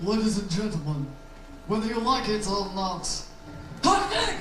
Ladies and gentlemen, whether you like it or not, Hotnik!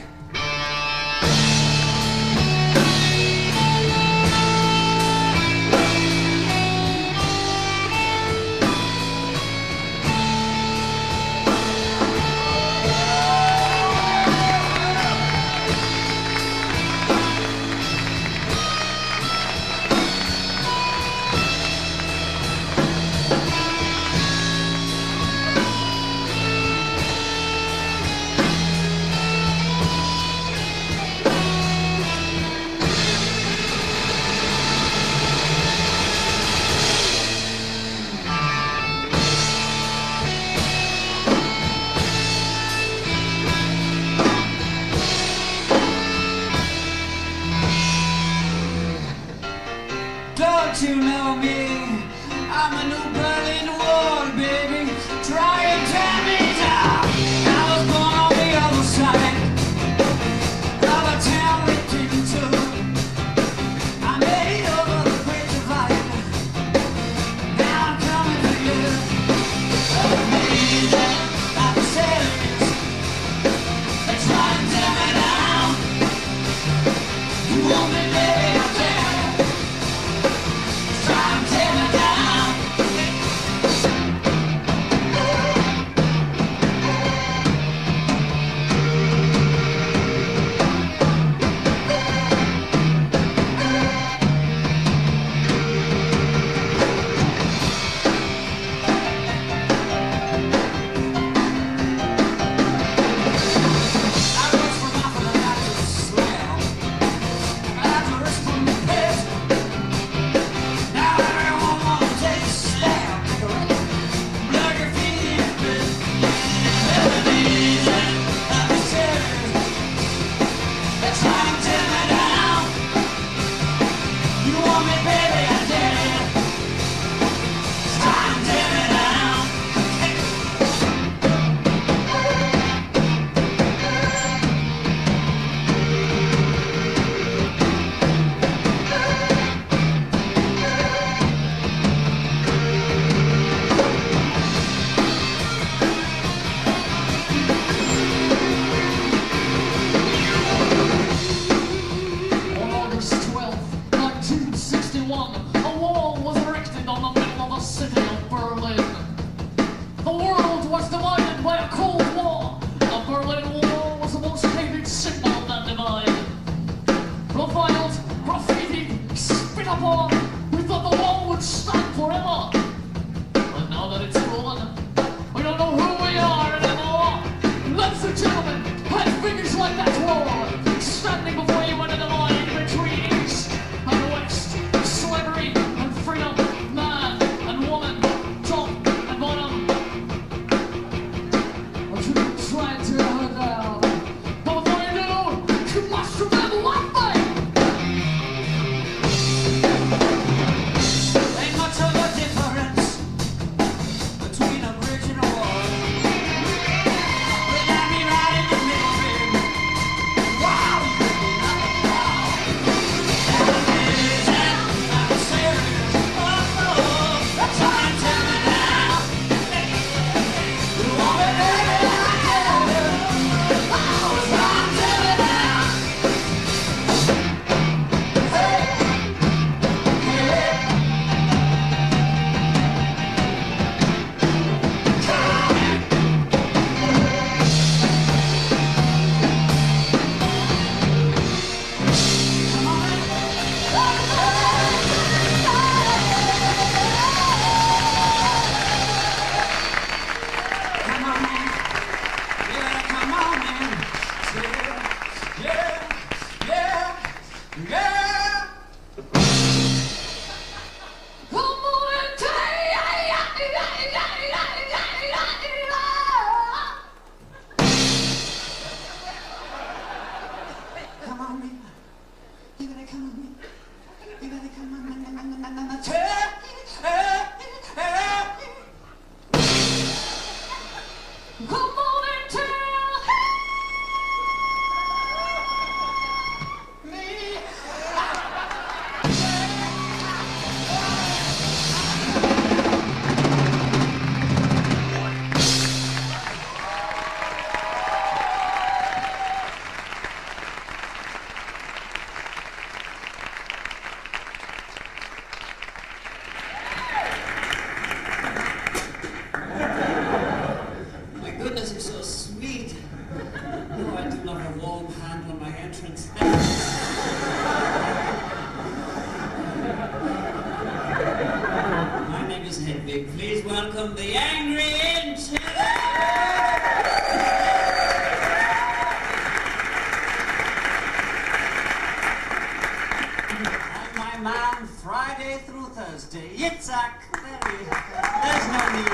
Yitzhak, there's no need.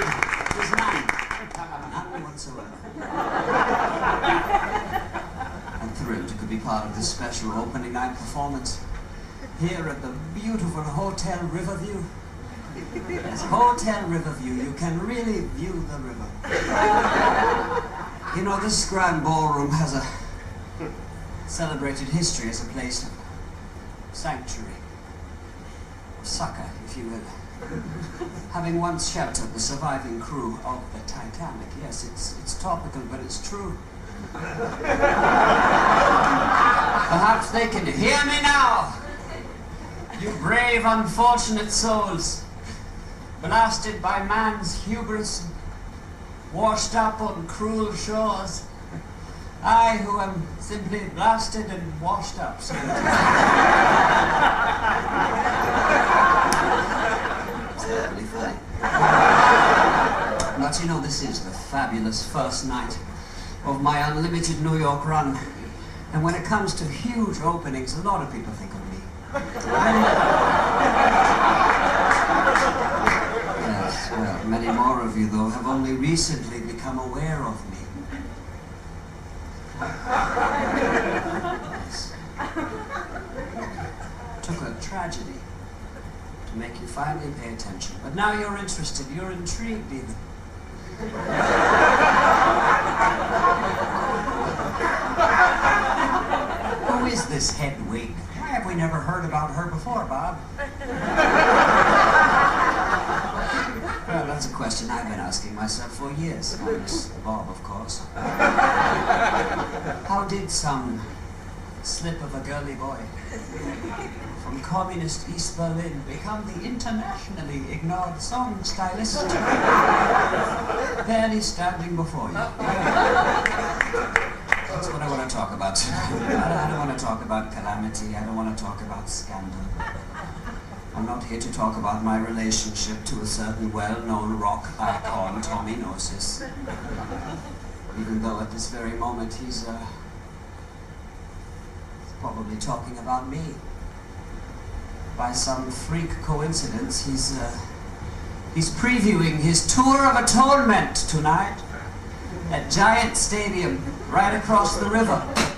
There's none. None whatsoever. I'm thrilled to be part of this special opening night performance here at the beautiful Hotel Riverview. Yes, Hotel Riverview, you can really view the river. You know, this grand ballroom has a celebrated history as a place of sanctuary, of succor, if you will. Having once sheltered the surviving crew of the Titanic. Yes, it's topical, but it's true. Perhaps they can hear me now. You brave, unfortunate souls, blasted by man's hubris, washed up on cruel shores. I, who am simply blasted and washed up. It's really funny. But you know, this is the fabulous first night of my unlimited New York run. And when it comes to huge openings, a lot of people think of me. Yes, well, many more of you, though, have only recently become aware of me. Yes. It took a tragedy to make you finally pay attention. But now you're interested, you're intrigued even. Who is this Hedwig? Why have we never heard about her before, Bob? Well, that's a question I've been asking myself for years. Minus Bob, of course. How did some slip of a girly boy from communist East Berlin become the internationally ignored song stylist barely standing before you? That's what I want to talk about tonight. I don't want to talk about calamity. I don't want to talk about scandal. I'm not here to talk about my relationship to a certain well-known rock icon, Tommy Gnosis. Even though at this very moment he's probably talking about me. By some freak coincidence, he's previewing his tour of atonement tonight at Giant Stadium, right across the river. Listen,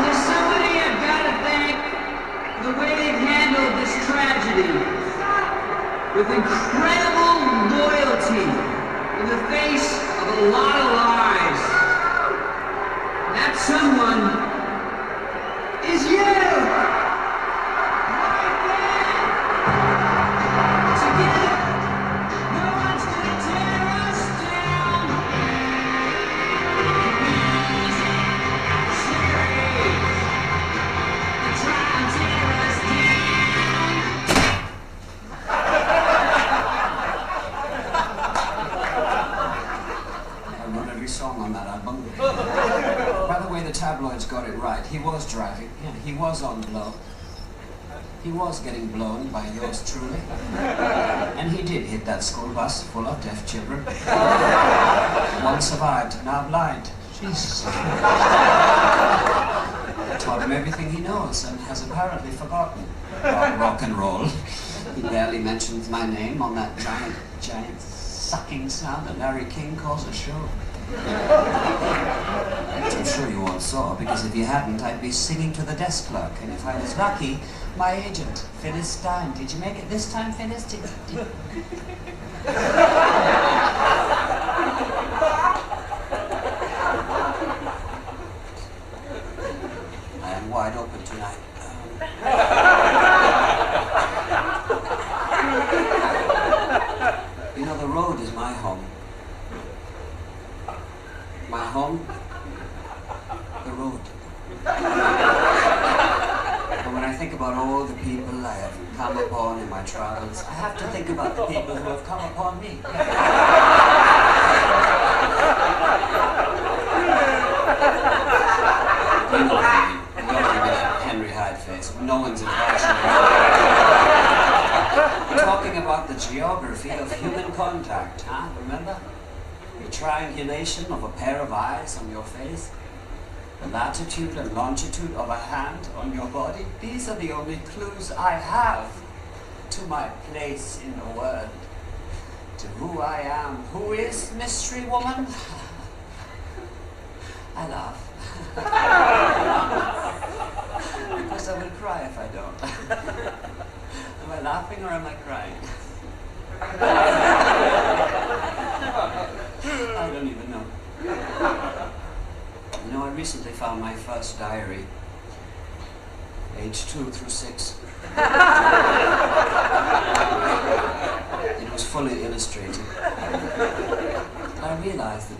there's somebody I've got to thank for the way they've handled this tragedy. With incredible loyalty in the face of a lot of lies. That someone is you! Right there! Together! No one's gonna tear us down! Easy! Serious! They're trying to tear us down! I wrote every song on that album. By the way, the tabloids got it right. He was driving. Yeah, he was on blow. He was getting blown by yours truly. And he did hit that school bus full of deaf children. One survived, now blind. Jesus. I taught him everything he knows and has apparently forgotten about rock and roll. He barely mentions my name on that giant sucking sound that Larry King calls a show. Which I'm sure you all saw, because if you hadn't, I'd be singing to the desk clerk, and if I was lucky, my agent, Phyllis Stein. Did you make it this time, Phyllis? I am wide open tonight. You know, the road is my home. My home, the road. And when I think about all the people I have come upon in my travels, I have to think about the people who have come upon me. You know what I mean? You don't give me that Henry Hyde face. No one's impartial. We're talking about the geography of human contact, huh? Remember? The triangulation of a pair of eyes on your face. the latitude and longitude of a hand on your body, these are the only clues I have to my place in the world, to who I am. Who is Mystery Woman? I laugh. Because I will cry if I don't. Am I laughing or am I crying? I don't even know. You know, I recently found my first diary, age 2 through 6. It was fully illustrated. I realized that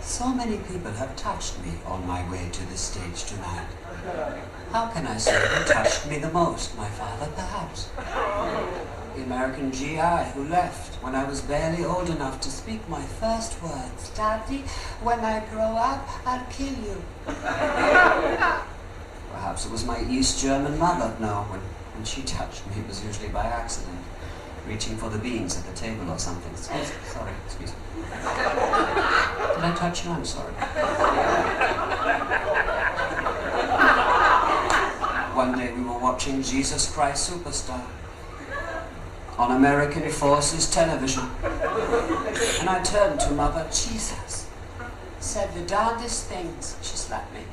so many people have touched me on my way to this stage tonight. How can I say who touched me the most? My father, perhaps. The American GI who left when I was barely old enough to speak my first words. Daddy, when I grow up, I'll kill you. Perhaps it was my East German mother. No, when she touched me, it was usually by accident. Reaching for the beans at the table or something. Excuse me. Did I touch you? I'm sorry. One day we were watching Jesus Christ Superstar on American Forces television. And I turned to Mother. Jesus said the darndest things. She slapped me.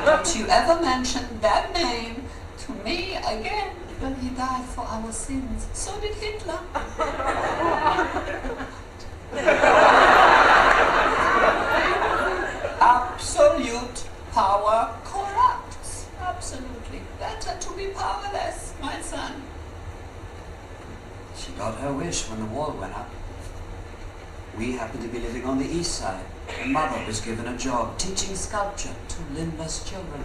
Don't you ever mention that name to me again. Well, he died for our sins. So did Hitler. Absolute power corrupts. Absolutely. Better to be powerless, my son. She got her wish when the wall went up. We happened to be living on the east side. Her mother was given a job teaching sculpture to limbless children.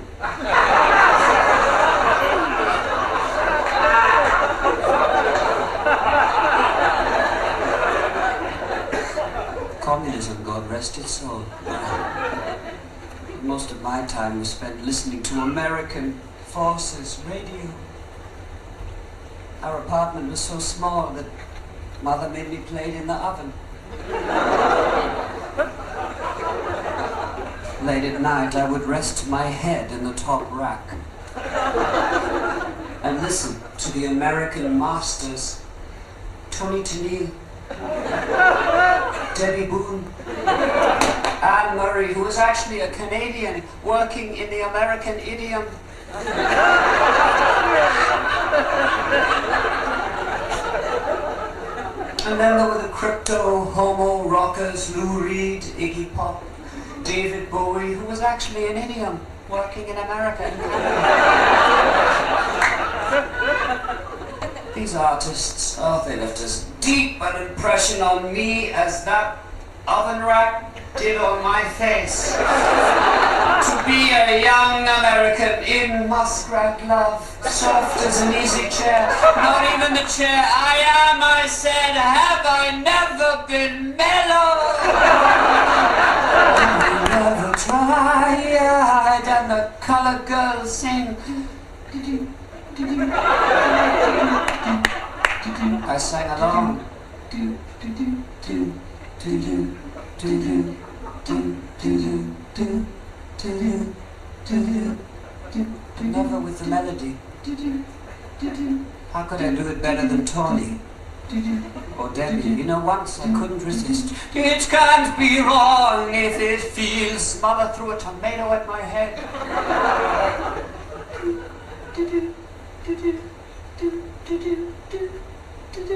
Communism, God rest its soul. Most of my time was spent listening to American Forces radio. Our apartment was so small that Mother made me play it in the oven. Late at night, I would rest my head in the top rack and listen to the American masters, Tony Tennille, Debbie Boone, Anne Murray, who was actually a Canadian working in the American idiom. And then there were the crypto, homo, rockers, Lou Reed, Iggy Pop, David Bowie, who was actually an idiom working in America. These artists, they left as deep an impression on me as that oven rack did on my face. To be a young American in muskrat love, soft as an easy chair, not even the chair I am, I said, have I never been mellow? I never tried, and the colored girls sing. I sang along. Never with the melody. How could I do it better than Tony? Or Debbie? You know, once I couldn't resist. It can't be wrong if it feels. Mother threw a tomato at my head.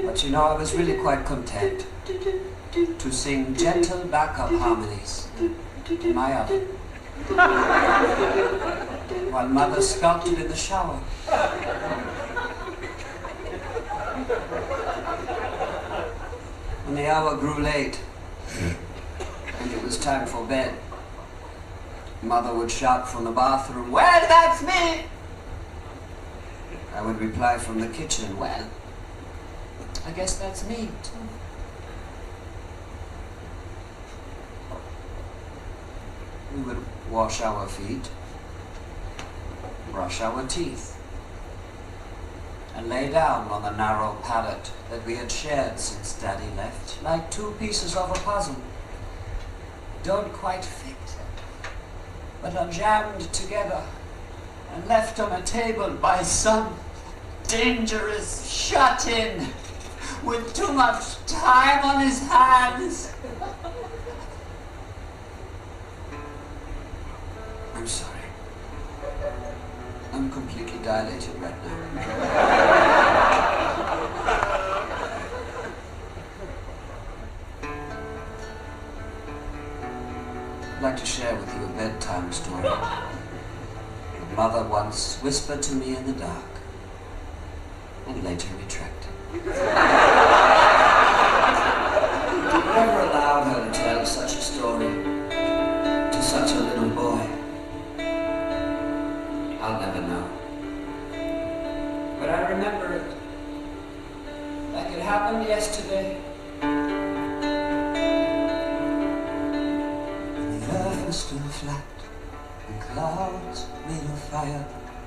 But you know, I was really quite content to sing gentle backup harmonies in my oven while Mother sculpted in the shower. When the hour grew late and it was time for bed, Mother would shout from the bathroom, "Well, that's me!" I would reply from the kitchen, "Well, I guess that's me, too." We would wash our feet, brush our teeth, and lay down on the narrow pallet that we had shared since Daddy left, like two pieces of a puzzle. Don't quite fit. but are jammed together and left on a table by some dangerous shut-in with too much time on his hands. I'm sorry. I'm completely dilated right now. I'd like to share with you a bedtime story. My mother once whispered to me in the dark, and later retracted. Whoever allowed her to tell such a story to such a little boy, I'll never know. But I remember it like it happened yesterday. The earth was still flat, and clouds made of fire,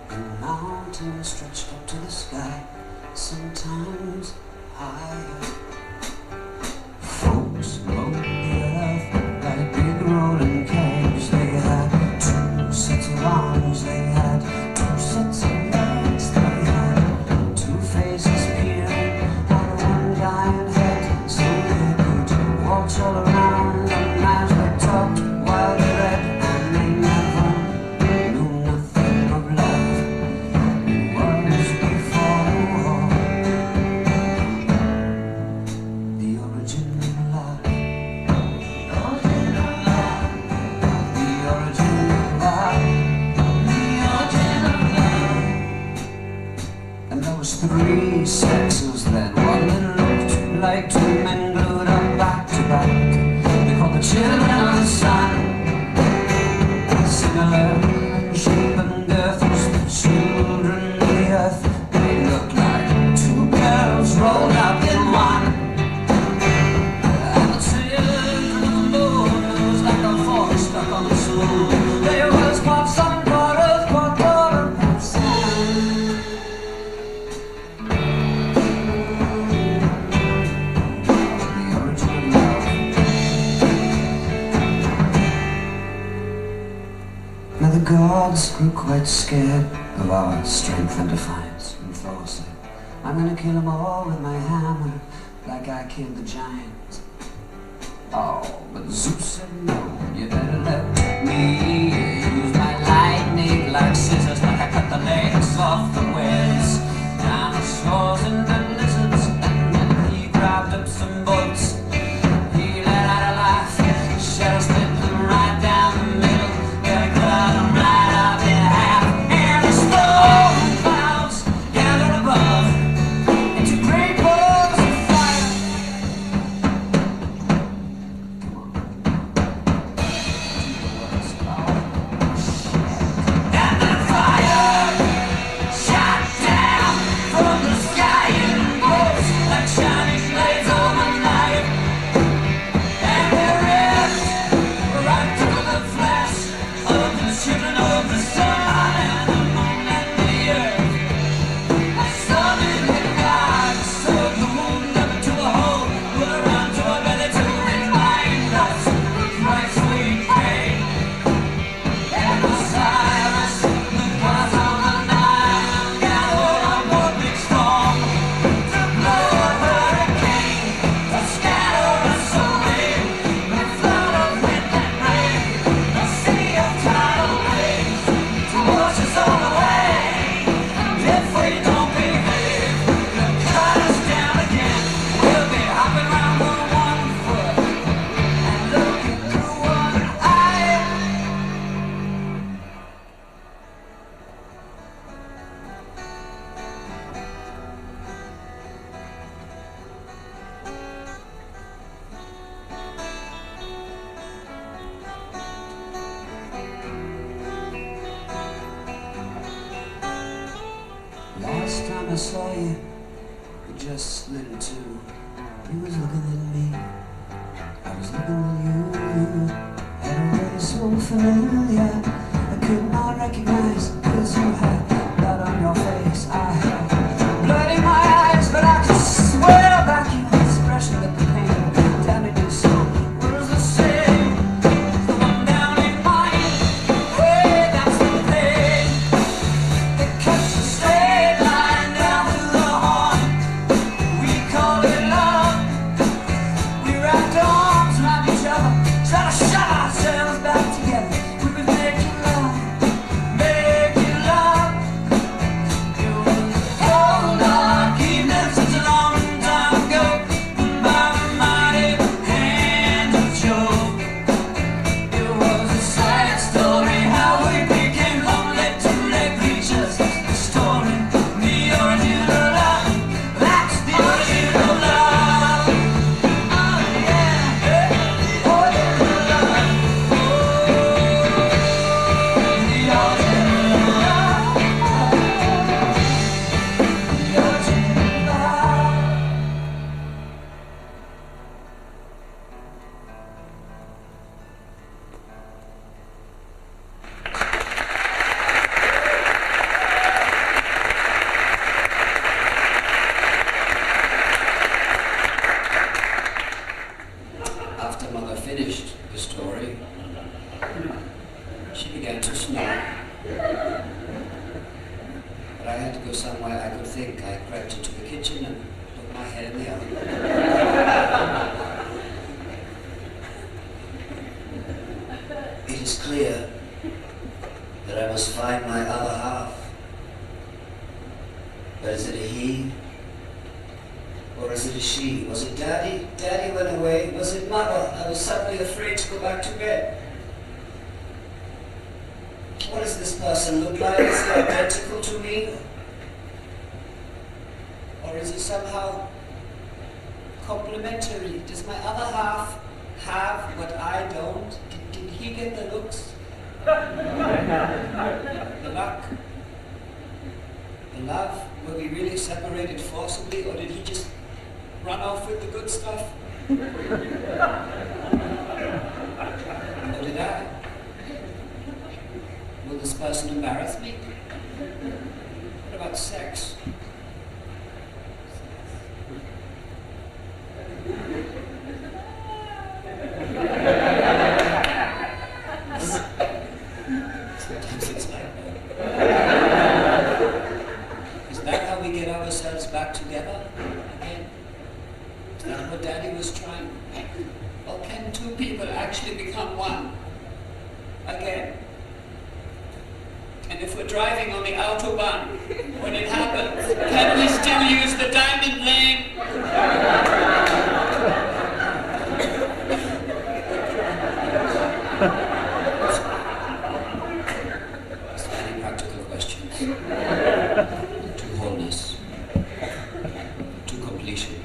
and mountains stretched up to the sky, sometimes higher. Folks rolled the earth like big rolling kegs. They had two sets of arms, they had two sets of legs, they had two faces peering out of one giant head, so they could watch all around them as they talked while they read, and they never knew nothing of love. It was before the war. The origin of love. The origin of love. The origin of love. The origin of love. And there was three sexes then, one that looked like two men glued up back to back. They called the children of the sun. Similar in shape and girth was the children of the earth. They looked like two girls rolled up in one. And the children of the moon was like a fork stuck on the spoon. There was part sun, part earth, part water, part sand. The origin of love. Now the gods grew quite scared of our strength and defiance, and Thor said, I'm gonna kill them all with my hammer, like I killed the giants. Oh, but Zeus said no, you better let me use my lightning like scissors, like I cut the legs off the whales, dinosaurs and the lizards, and then he grabbed up some boats. He let out a laugh, shadow split them right down the middle, yeah, cut them right up in half, and the storm clouds gathered above into great balls of fire. Come on. And the fire shot down from the sky in bolts like shining blades of a knife, and they ripped right through the flesh of the children of the sun and the moon and the earth. I saw them hit God, sewed the wound up into a hole, put her onto her belly to remind us the price we paid. And Osiris, the gods of the night, gathered on one big storm to blow a hurricane, to scatter us away, a flood of wind and rain, a sea of tidal waves, to wash us all away. And if we don't behave, they'll cut us down again. We'll be hopping around on one foot and looking through one eye. Last time I saw you, you just slid into. You was looking at me, I was looking at you. Had a way so familiar, I could not recognize, 'cause you had blood on your face. I had blood in my eyes, but I could swear back your expression that the pain damaged you so was the same as the one down in mine. of somewhere I could think, I crept into the kitchen and put my head in the oven. It is clear that I must find my other half. But is it a he? Or is it a she? Was it Daddy? Daddy went away. Was it Mother? I was suddenly afraid to go back to bed. What does this person look like? Is he identical to me? Or is it somehow complementary? Does my other half have what I don't? Did he get the looks? The luck? The love? Were we really separated forcibly, or did he just run off with the good stuff? Or did I? Will this person embarrass me? What about sex? Sometimes it's like that. Is that how we get ourselves back together again? Is that what Daddy was trying? Or can two people actually become one again? And if we're driving on the Autobahn, when it happens, can we still use the diamond lane? So many practical questions. To wholeness. To completion.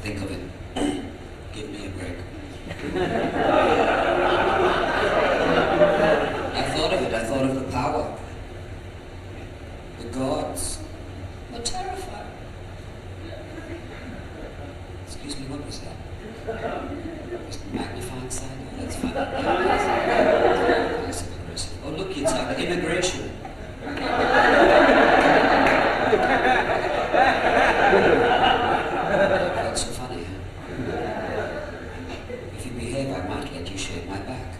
Think of it. Give me a break. I thought of the power. The gods were terrified. Excuse me, what was that? Was the magnifying side? Oh, that's fine. Nice and aggressive. Oh, look, it's like immigration. That's so funny, huh? If you behave, I might let you shave my back.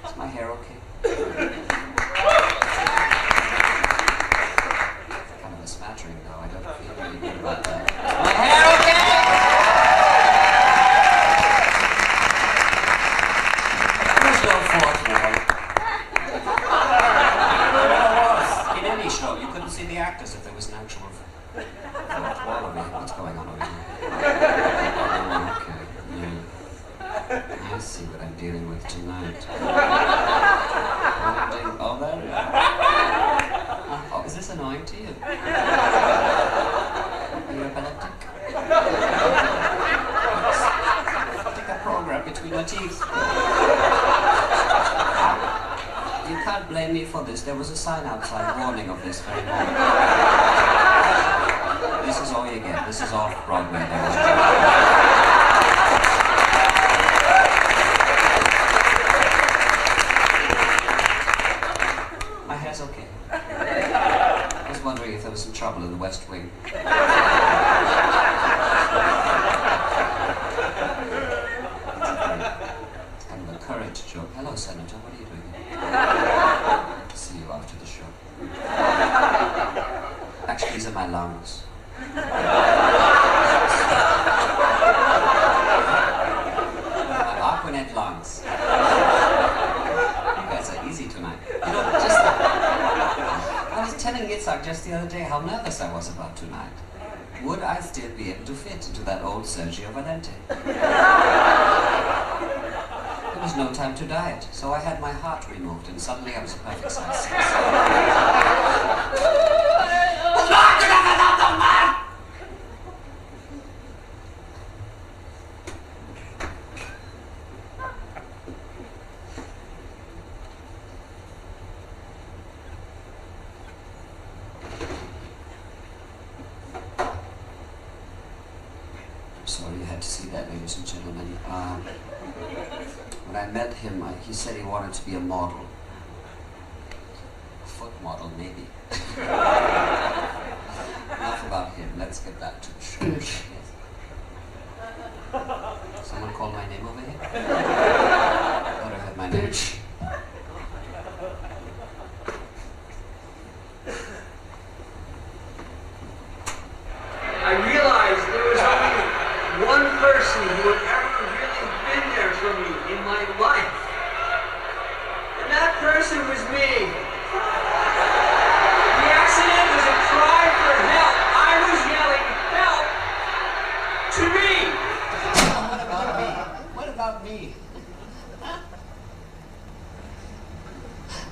Is my hair okay? Kind of a smattering, though. I don't feel really good about that. Is my hair okay? There's no fourth wall. In any show, you couldn't see the actors if there was an actual fourth wall over here. What's going on over here? Oh, okay. Yeah. I see what I'm dealing with tonight. Oh, there. Oh, is this annoying to you? Are you epileptic? Stick a program between your teeth. You can't blame me for this. There was a sign outside warning of this very moment. This is all you get. This is off Broadway. My hair's okay. I was wondering if there was some trouble in the West Wing. It's kind of a courage joke. Hello, Senator. What are you doing here? See you after the show. Actually, these are my lungs. My Aquanet lungs. You guys are easy tonight. You know, I was telling Yitzhak just the other day how nervous I was about tonight. Would I still be able to fit into that old Sergio Valente? There was no time to diet, so I had my heart removed, and suddenly I was a perfect size 6. Sorry you had to see that, ladies and gentlemen. When I met him, he said he wanted to be a model. A foot model, maybe. Enough about him. Let's get back to the show. Yes. call my name over here? I thought I heard my name. Bitch. I realized there was only one person who had ever really been there for me in my life. And that person was me. The accident was a cry for help. I was yelling help to me. What about me? What about me?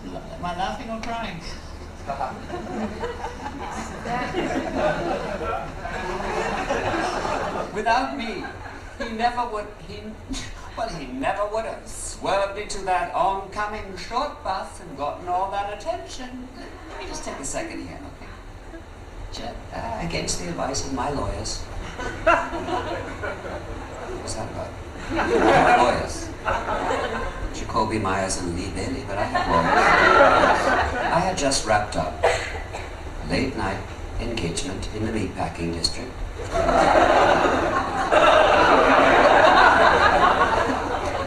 Am I laughing or crying? Without me, he never would have swerved into that oncoming short bus and gotten all that attention. Let me just take a second here, okay? Against the advice of my lawyers. What's that about? Lawyers. Jacoby Myers and Lee Bailey, but I have lawyers. I had just wrapped up a late night engagement in the meatpacking district.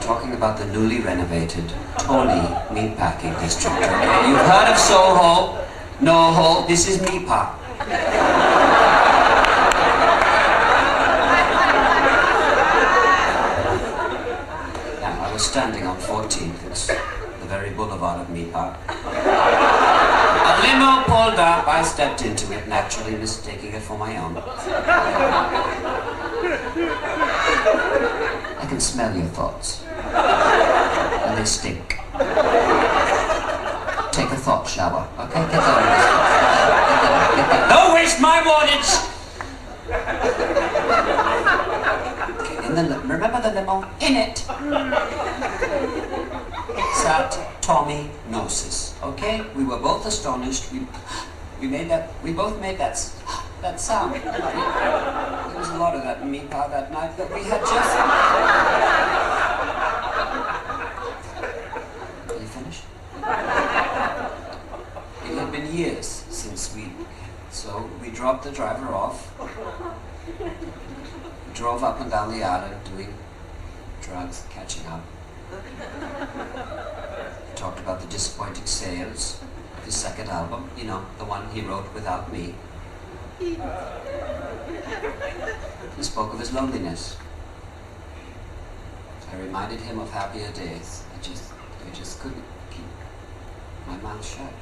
Talking about the newly renovated Tony meatpacking district. Okay? You've heard of Soho? No, this is Meatpack. Now, I was standing on 14th, it's the very boulevard of Meatpack. A limo pulled up, I stepped into it, naturally mistaking it for my own. I can smell your thoughts. And they stink. Take a thought shower, okay? Get that out. Don't waste my wattage! Okay, remember the limo? In it sat Tommy Gnosis, okay? We were both astonished. We both made that sound. There was a lot of that meatpie that night, but we had just... Are you finished? It had been years since so we dropped the driver off, drove up and down the island doing drugs, catching up. Talked about the disappointing sales of his second album, you know, the one he wrote without me. He spoke of his loneliness. I reminded him of happier days. I just couldn't keep my mouth shut.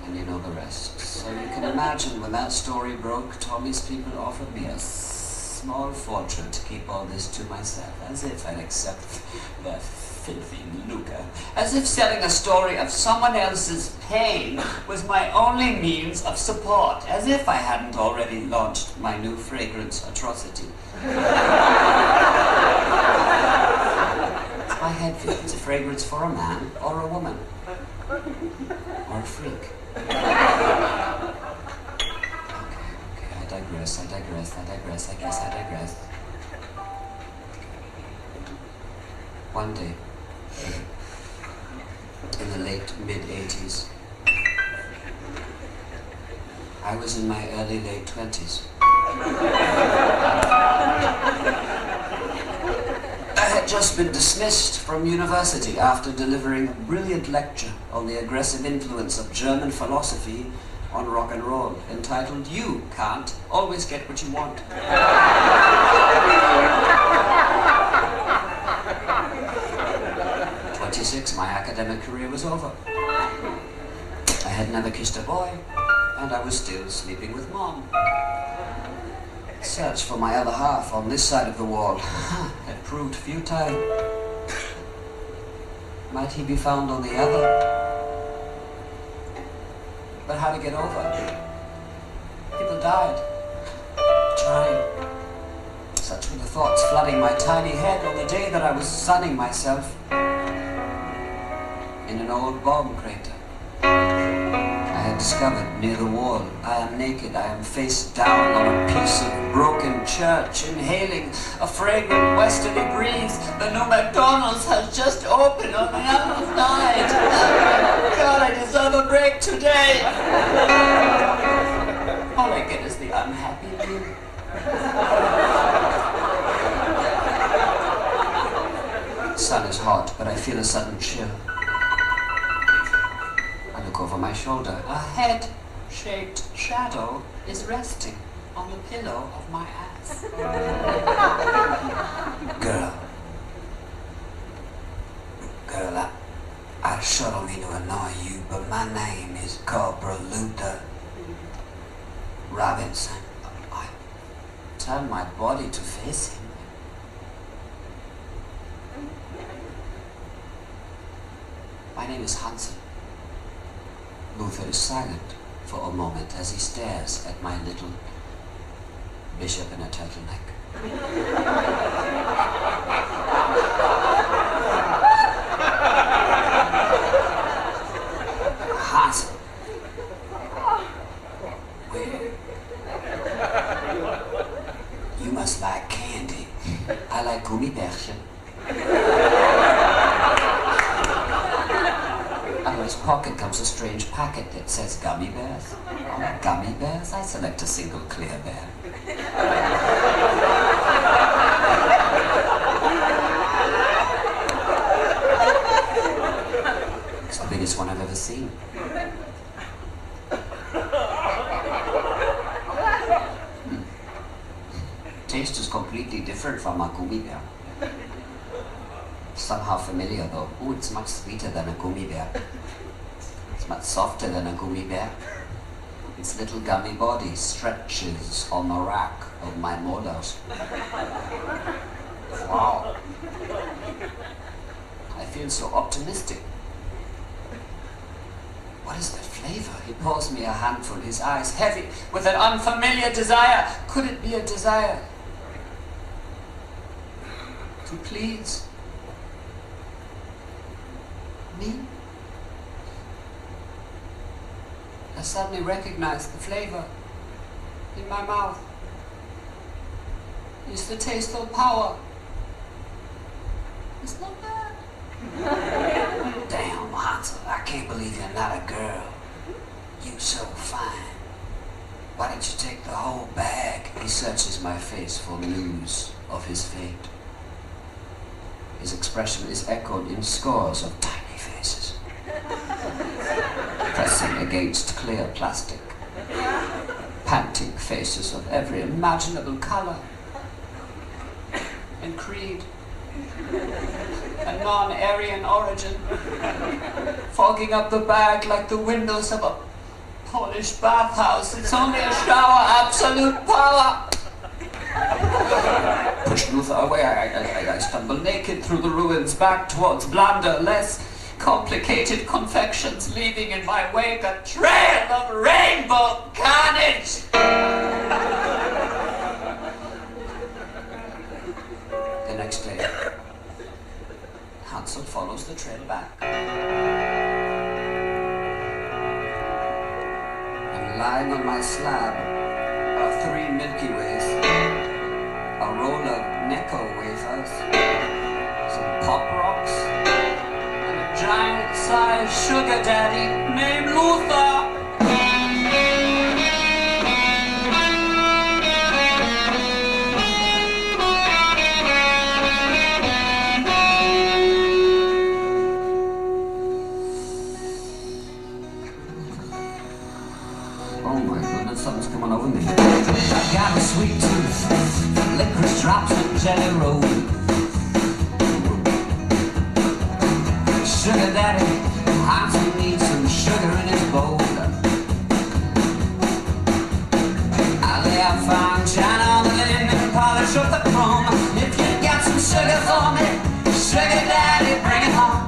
And you know the rest. So you can imagine when that story broke, Tommy's people offered me a small fortune to keep all this to myself, as if I'd accept their filthy lucre, as if selling a story of someone else's pain was my only means of support, as if I hadn't already launched my new fragrance atrocity. My head feel it's a fragrance for a man or a woman or a freak. Okay, I digress, I guess I digress. One day, in the late mid-80s, I was in my early late 20s. I had just been dismissed from university after delivering a brilliant lecture on the aggressive influence of German philosophy on rock and roll, entitled "You Can't Always Get What You Want." 26, my academic career was over. I had never kissed a boy, and I was still sleeping with Mom. Search for my other half on this side of the wall had proved futile. Might he be found on the other? But how to get over? People died. Trying. Such were the thoughts flooding my tiny head on the day that I was sunning myself in an old bomb crater. I had discovered near the wall, I am naked, I am face down on a piece of broken church, inhaling a fragrant westerly breeze. The new McDonald's has just opened on the other side. Oh God, I deserve a break today. All I get is the unhappy view. but I feel a sudden chill. I look over my shoulder. A head-shaped shadow is resting on the pillow of my ass. Girl, I sure don't mean to annoy you, but my name is Corporal Luther Robinson. I turn my body to face him. My name is Hansen. Luther is silent for a moment as he stares at my little bishop in a turtleneck. Hansen. Where? You must like candy. I like Gummibärchen. Out of his pocket comes a strange packet that says gummy bears. Oh, gummy bears? I select a single clear bear. It's the biggest one I've ever seen. Taste is completely different from a gummy bear. Somehow familiar though. Oh, it's much sweeter than a gummy bear. It's much softer than a gummy bear. Its little gummy body stretches on the rack of my molars. Wow. I feel so optimistic. What is that flavor? He pours me a handful, his eyes heavy with an unfamiliar desire. Could it be a desire to please me? I suddenly recognize the flavor in my mouth. It's the taste of power. It's not bad. Damn, Hansel, I can't believe you're not a girl. You so fine. Why don't you take the whole bag? He searches my face for news of his fate. His expression is echoed in scores of tiny faces, pressing against clear plastic, panting faces of every imaginable color and creed and non-Aryan origin, fogging up the bag like the windows of a Polish bathhouse. It's only a shower, absolute power. Push Luther away, I stumble naked through the ruins back towards blander, less complicated confections, leaving in my wake a trail of rainbow carnage. The next day, Hansel follows the trail back. And lying on my slab are 3 Milky Ways, a roll of Necco wafers, some Pop Rocks, and a giant-sized sugar daddy named Luther. Oh my goodness, something's coming over me. I've got a sweet tooth, licorice drops and jelly roll. Sugar daddy, Hansel needs some sugar in his bowl. I lay out fine china on the linen and polish up the chrome. If you got some sugar for me, sugar daddy, bring it home.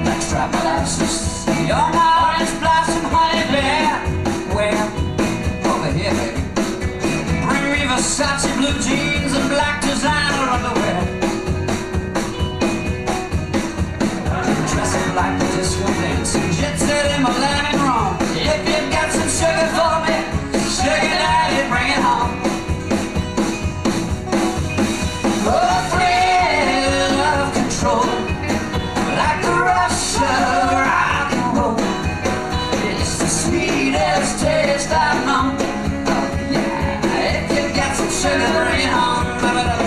Let's try molasses. You're my orange blossom honey bear. Where? Over here, baby. Bring me Versace blue jeans and black designer underwear. Dressing like a disco dancing, jet set in my lemon room. If you got some sugar for me, sugar daddy, bring it home. Oh, thrill of control, like the rush of rock and roll. It's the sweetest taste I've known. Oh yeah, if you got some sugar, bring it home.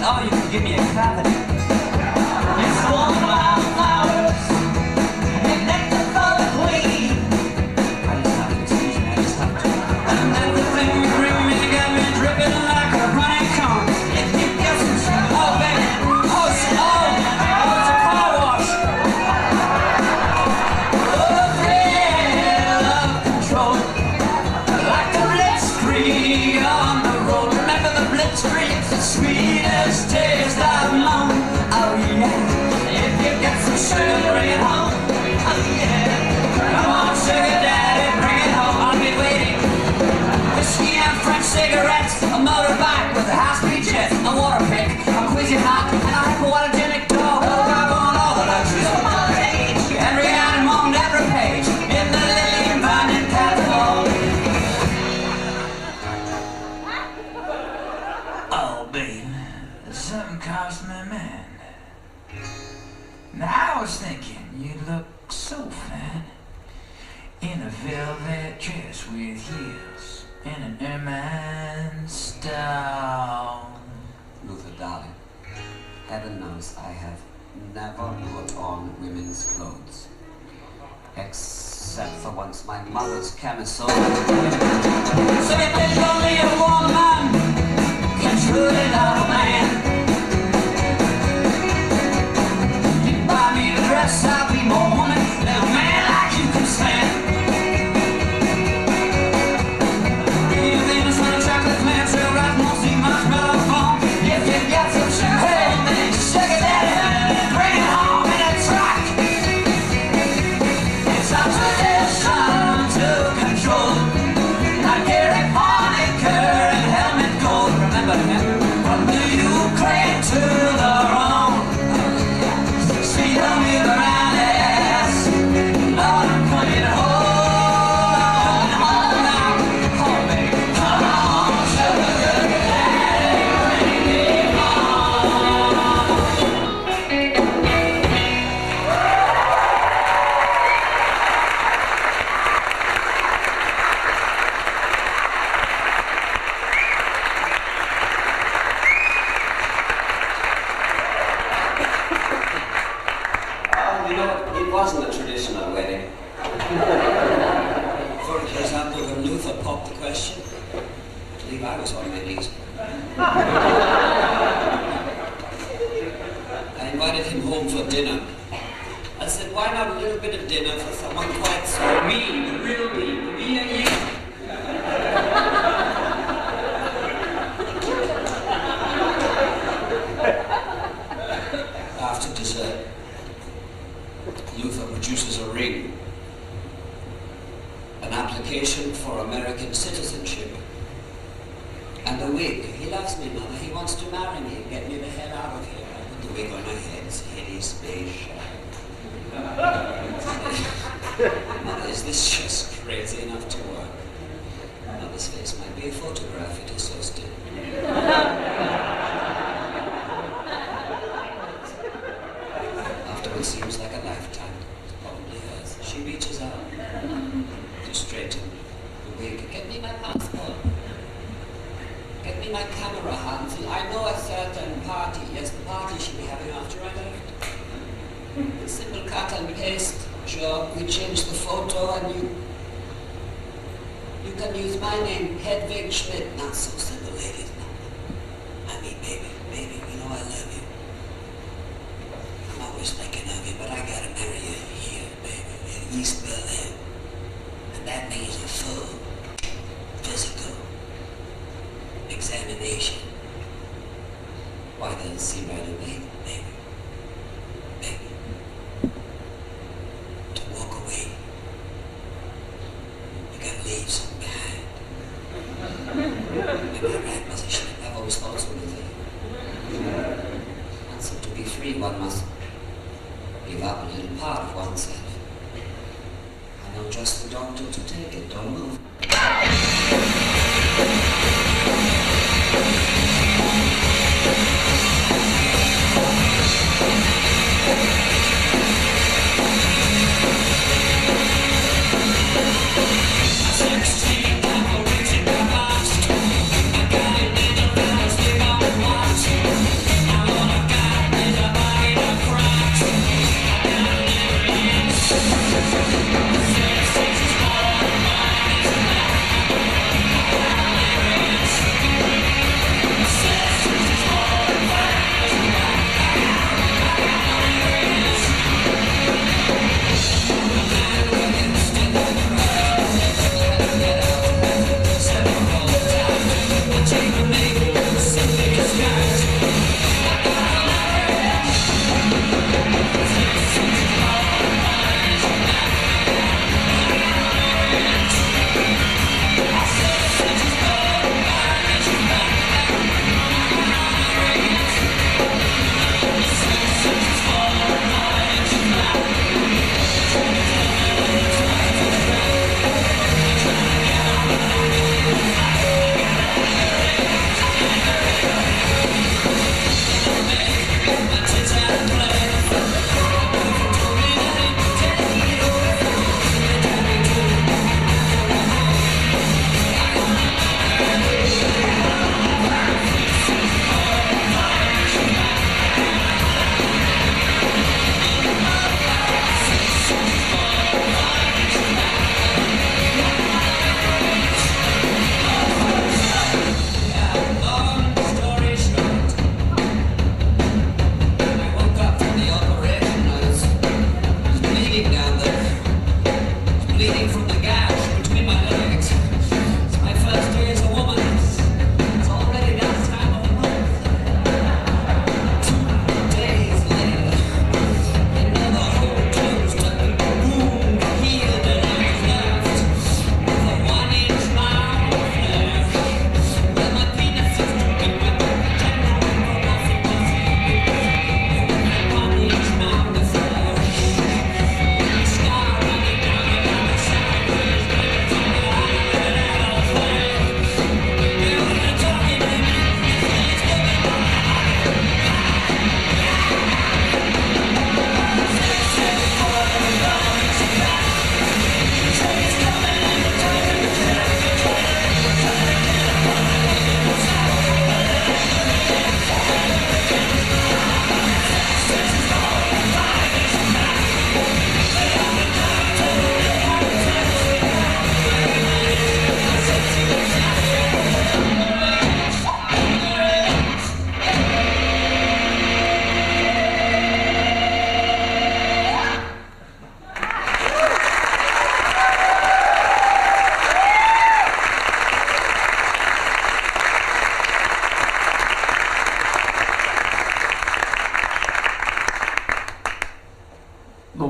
Oh, you can give me a cavity. You swung my flowers, neglected for the queen. I just have to, excuse me, I just have to. And everything you bring me, you got me dripping like a running cone. If you get some, oh baby, oh, it's a car wash. Oh, thrill of control, like the blitzkrieg on the road. Remember the blitzkrieg, the sweetest taste I've known. Oh yeah, if you get some sugar, bring it home. Oh yeah, come on sugar daddy, bring it home. I'll be waiting. Whiskey and French cigarettes, a motorbike with a high-speed jet, a water pick, a quizzy hot, and a hypoallergenic dog. I want all the luxuries of my age. Every item on every page in the Lily Bunyan catalog. Oh, babe, something cost me a man. Now I was thinking you'd look so fine in a velvet dress with heels and an ermine stone. Luther, darling, heaven knows I have never put on women's clothes. Except for once my mother's camisole. So if there's only a woman can truly love a man, you buy me a dress, I'll be more woman than a man like you can stand. You think it's funny chocolate man, so right won't see much better phone. If you got some sugar, then sugar daddy, bring it home in a truck. It's our tradition to control, like Gary Honecker and Helmut Gold. Remember him? From the Ukraine to the Rhone. See the wheel around the ass. Lord, I'm coming home. I'm coming home now. Oh, baby, come on, sugar daddy, bring me home. You know, it wasn't a traditional wedding. For example, when Luther popped the question, I believe I was on my knees. I invited him home for dinner. I said, why not a little bit of dinner for someone quite so me, the real me and you. After dessert, Luther produces a ring, an application for American citizenship, and a wig. He loves me, Mother. He wants to marry me and get me the hell out of here. I put the wig on my head. It's hideous beige. Mother, is this just crazy enough to work? Mother's face might be a photograph. It is so still. After what seems like a lifetime, it's probably hers. She reaches out to straighten the wig. Get me my passport. Get me my camera, Hansel. I know a certain party. Yes, the party she'll be having after I left. A simple cut and paste job. We change the photo and you can use my name, Hedwig Schmidt. Not so simple, ladies. I mean, baby, you know I love you. I'm always thinking of you, but I gotta marry you here, baby, in East Berlin. And that means a full physical examination. Why doesn't see right away, baby? To walk away, you gotta leave something behind. Am I right, Mother Schmidt? I've always thought so with you. And so to be free, one must give up a little part of oneself. I know just the doctor to take it. Don't move. I got it in the past, they don't want to.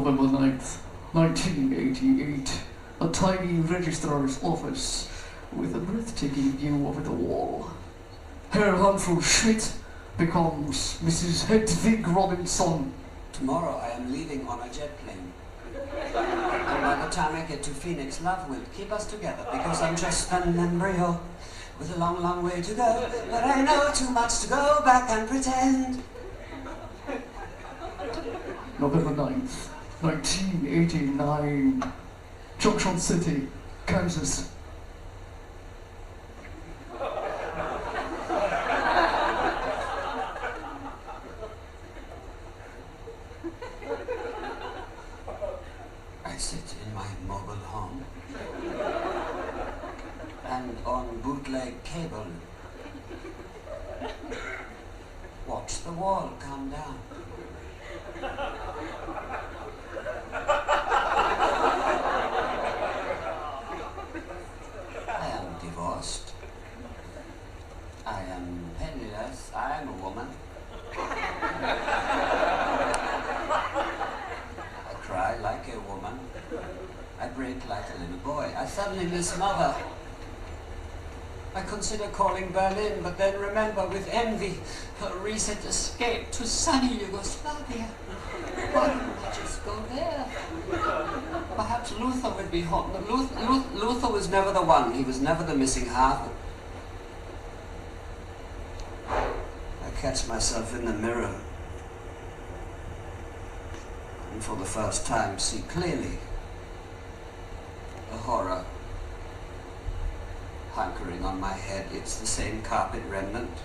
November 9th, 1988. A tiny registrar's office with a breathtaking view over the wall. Herr Humphrey Schmidt becomes Mrs. Hedwig Robinson. Tomorrow I am leaving on a jet plane. And by the time I get to Phoenix, love will keep us together because I'm just an embryo with a long, long way to go. But I know too much to go back and pretend. November 9th, 1989. Junction City, Kansas. I sit in my mobile home and on bootleg cable watch the wall come down. I am divorced. I am penniless. I am a woman. I cry like a woman. I break like a little boy. I suddenly miss mother. I consider calling Berlin, but then remember with envy her recent escape to sunny Yugoslavia. Why didn't I just go there? Perhaps Luther would be home. But Luther was never the one. He was never the missing half. I catch myself in the mirror and for the first time see clearly the horror hankering on my head. It's the same carpet remnant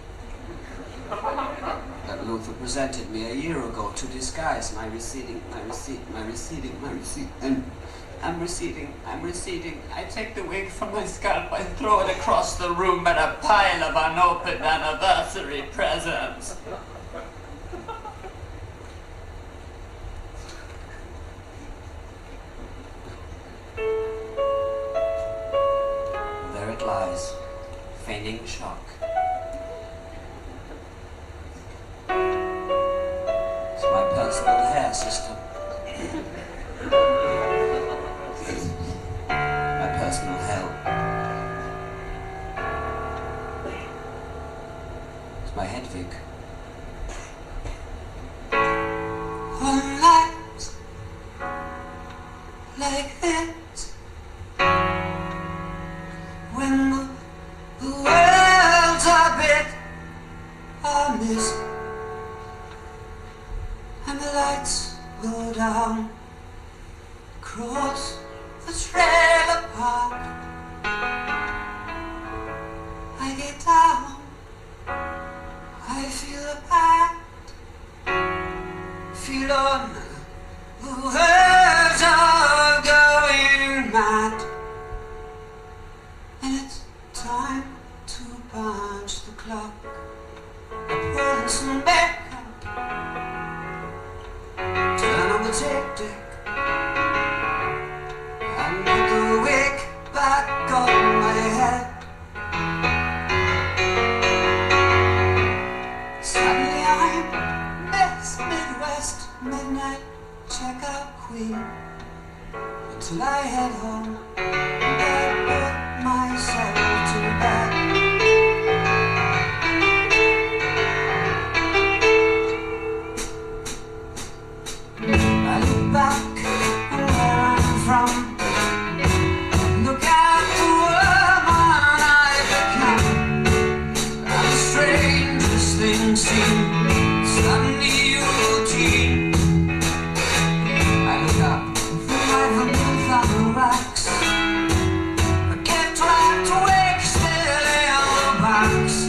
that Luther presented me a year ago to disguise my receding. I'm receding. I take the wig from my scalp, I throw it across the room at a pile of unopened anniversary presents. There it lies, feigning shock. It's my personal hair system. My personal hell. It's my Hedwig. On nights like this, when the world's a bit amiss and the lights go down across the trailer park, I get down, I feel a pact, feel on the verge of going mad, and it's time to punch the clock. I put in some backup, turn on the tape deck, and put the wig back on my head. Suddenly I'm Miss Midwest Midnight Checkout Queen, until I head home and I put myself to bed. I look back on where I'm from, look at the woman I've become, and the strangest things seem suddenly routine. I look up from underneath on the racks, I get trapped awake still in the box.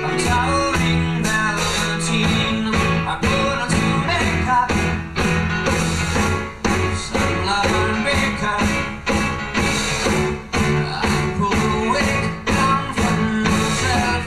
I'm towering velveteen, I put on some makeup, some love and makeup. I pull the wig down from myself.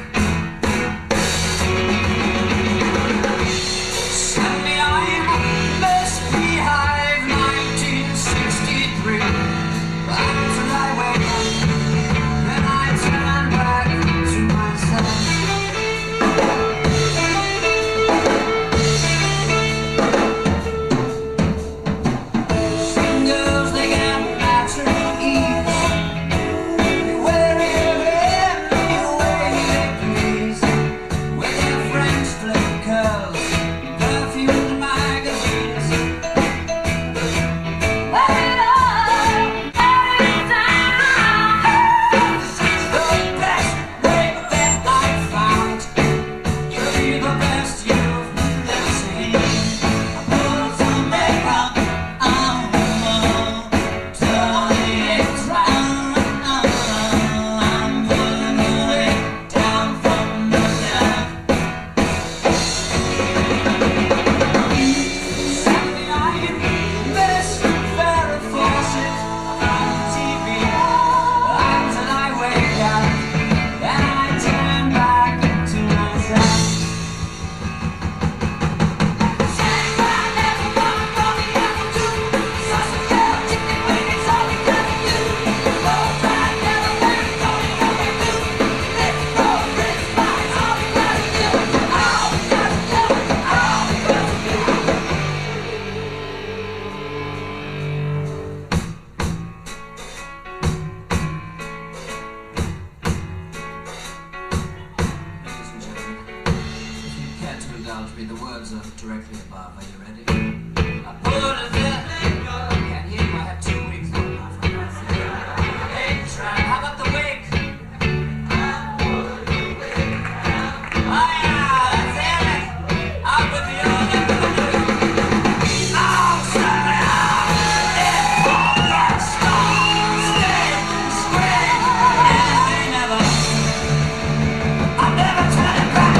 to read the words directly above. Are you ready? I put a thing, can't hear you, I have 2 weeks on now for God's sake. Hey, try, how about the wig? Oh yeah, that's it! Out with the old oh, sorry! It's all stop, stay, scream, and they never, I'll never turn it back!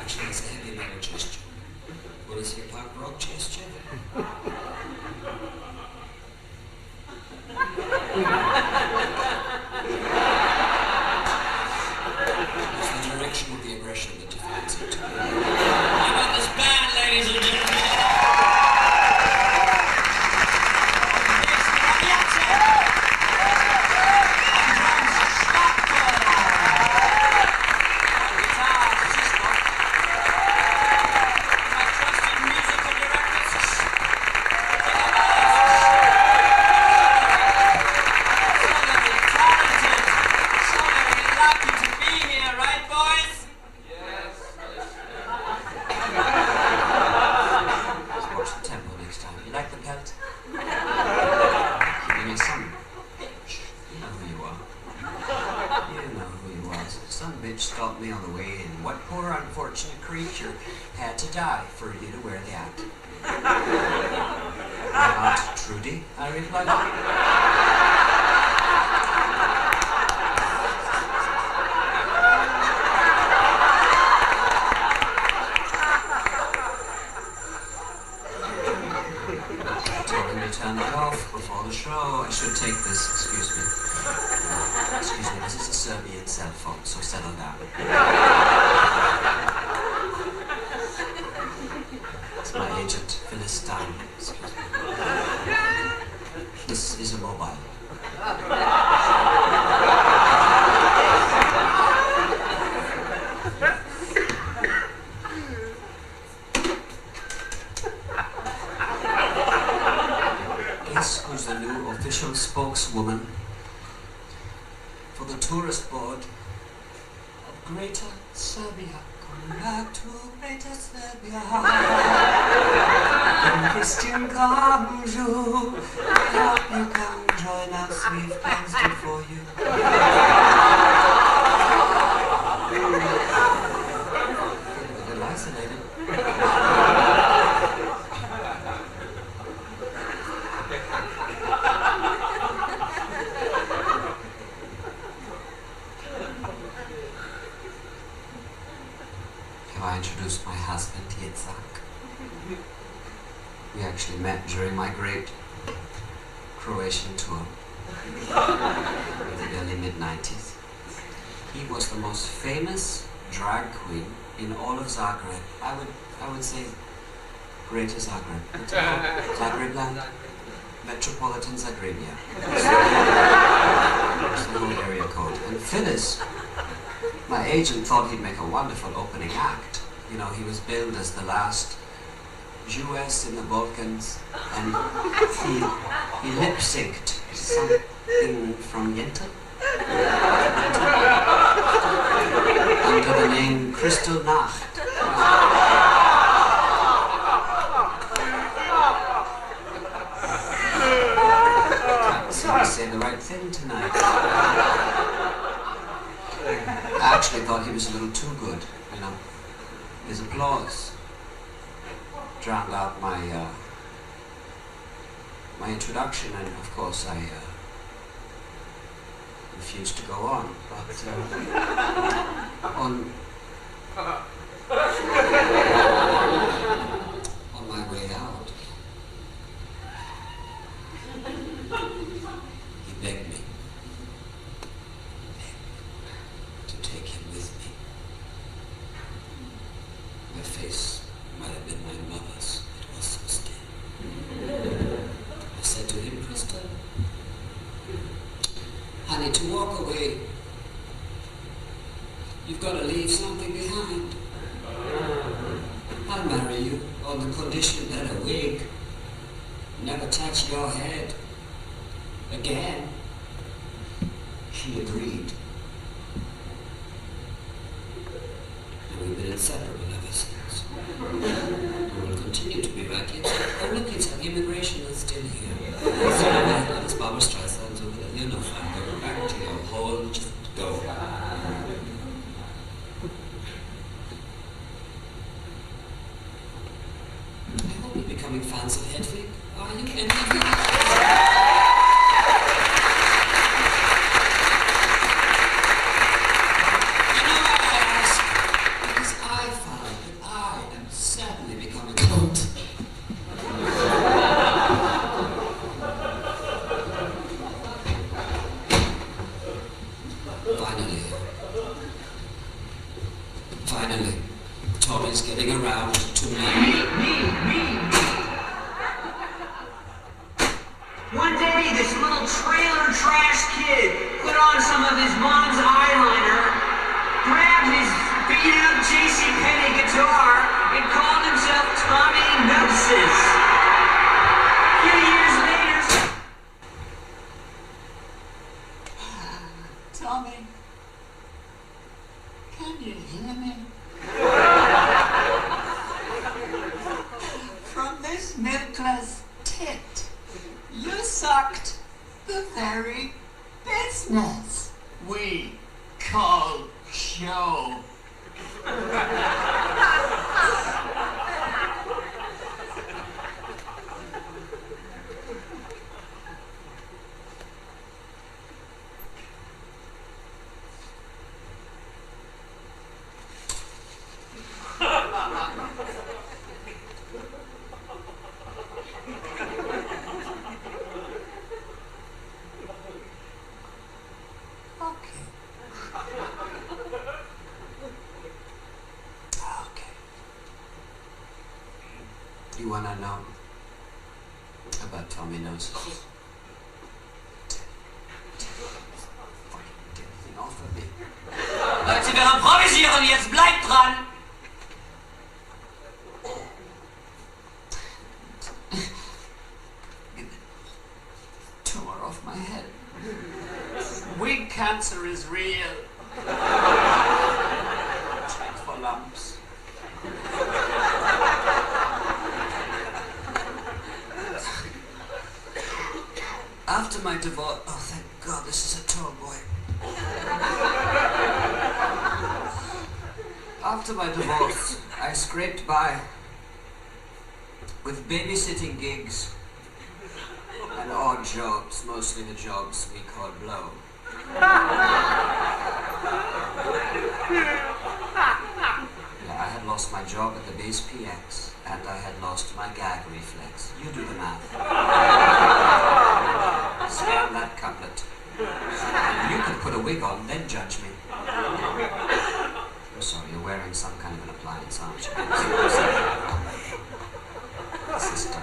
Actually, it's a heavy metal gesture. Want to see a punk rock gesture? It's the direction of the aggression that defines it. How about this band, ladies and gentlemen? Stopped me on the way in. What poor unfortunate creature had to die for you to wear the act? My Aunt Trudy, I replied. I told him to turn that off before the show. I should take this, excuse me. Excuse me, this is a Serbian cell phone, so settle down. It's my agent, Phyllis Stein. Excuse me. This is a mobile. Guess who's the new official spokeswoman for the tourist board of Greater Serbia? Come back to Greater Serbia. And Christian Kamju, I hope you can join us. We've plans to for you. Feeling a little isolated. I introduced my husband, Yitzhak. We actually met during my great Croatian tour in the early mid-90s. He was the most famous drag queen in all of Zagreb. I would say Greater Zagreb. Zagrebland, Metropolitan Zagrebia. That's the whole area code. And Phyllis, my agent, thought he'd make a wonderful opening act. You know, he was billed as the last Jewess in the Balkans, and he lip-synced something from Yenta under the name Crystal Nacht. Can't seem to say the right thing tonight. I actually thought he was a little too good, you know. His applause drowned out my my introduction, and of course I refused to go on. But on my way out, he begged me to take him with me. My face might have been my mother's. It was so still. I said to him, Krista, honey, to walk away, you've got to leave something behind. I'll marry you on the condition that a wig never touch your head again. She agreed. And we've been inseparable ever since. We will continue to be right here. Oh look, it's our immigration is still here. That is Barbara Streisand's over there. You're no fun. Go back to your hole. Just go. I hope you're becoming fans of Hedwig. Are you? And finally, Tommy's getting around to me. One day, this little trailer trash kid put on some of his mom's eyeliner, grabbed his beat-up JCPenney guitar, and called himself Tommy Gnosis. A few years later... Tommy, can you hear me? From this milkless tit, you sucked the very business we call show. You wanna know about Tommy Gnosis? Fucking get the thing off of me. Leute, wir improvisieren, jetzt bleibt dran! Get the tumor off my head. Wig cancer is real. Check for lumps. After my divorce, oh thank God, this is a tall boy. After my divorce, I scraped by with babysitting gigs and odd jobs, mostly the jobs we call blow. Yeah, I had lost my job at the base PX, and I had lost my gag reflex. You do the math. Scan that couplet. And you could put a wig on, then judge me. I'm sorry, you're wearing some kind of an appliance, aren't you? Sister.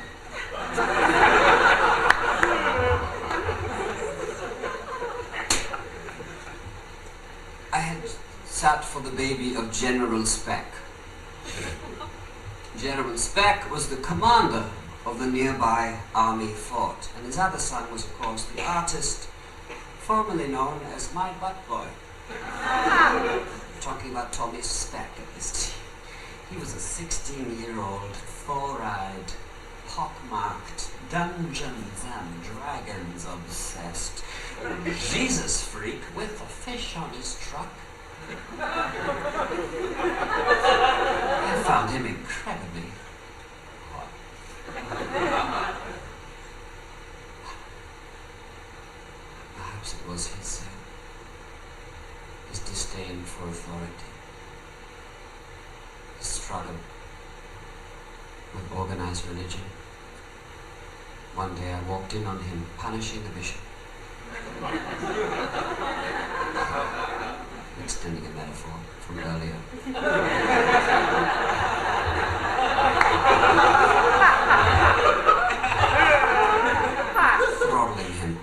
I had sat for the baby of General Speck. General Speck was the commander of the nearby army fort, and his other son was, of course, the artist formerly known as my butt boy. Talking about Tommy Speck at this time. He was a 16-year-old, four-eyed, pock-marked, Dungeons and Dragons obsessed Jesus freak with a fish on his truck. I found him incredibly hot. Perhaps it was his disdain for authority, his struggle with organized religion. One day I walked in on him punishing the bishop. Extending a metaphor from earlier. Throttling him.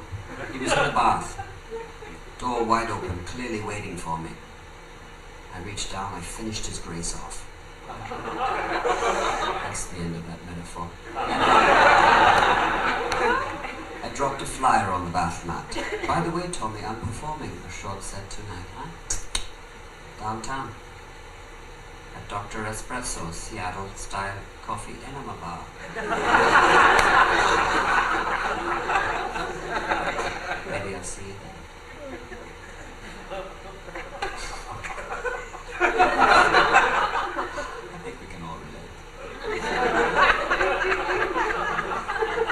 He was in the bath. Door wide open, clearly waiting for me. I reached down, I finished his grace off. That's the end of that metaphor. I dropped a flyer on the bath mat. By the way, Tommy, I'm performing a short set tonight, huh? Downtown. At Dr. Espresso's Seattle-style coffee enema bar. Maybe I'll see you then. I think we can all relate.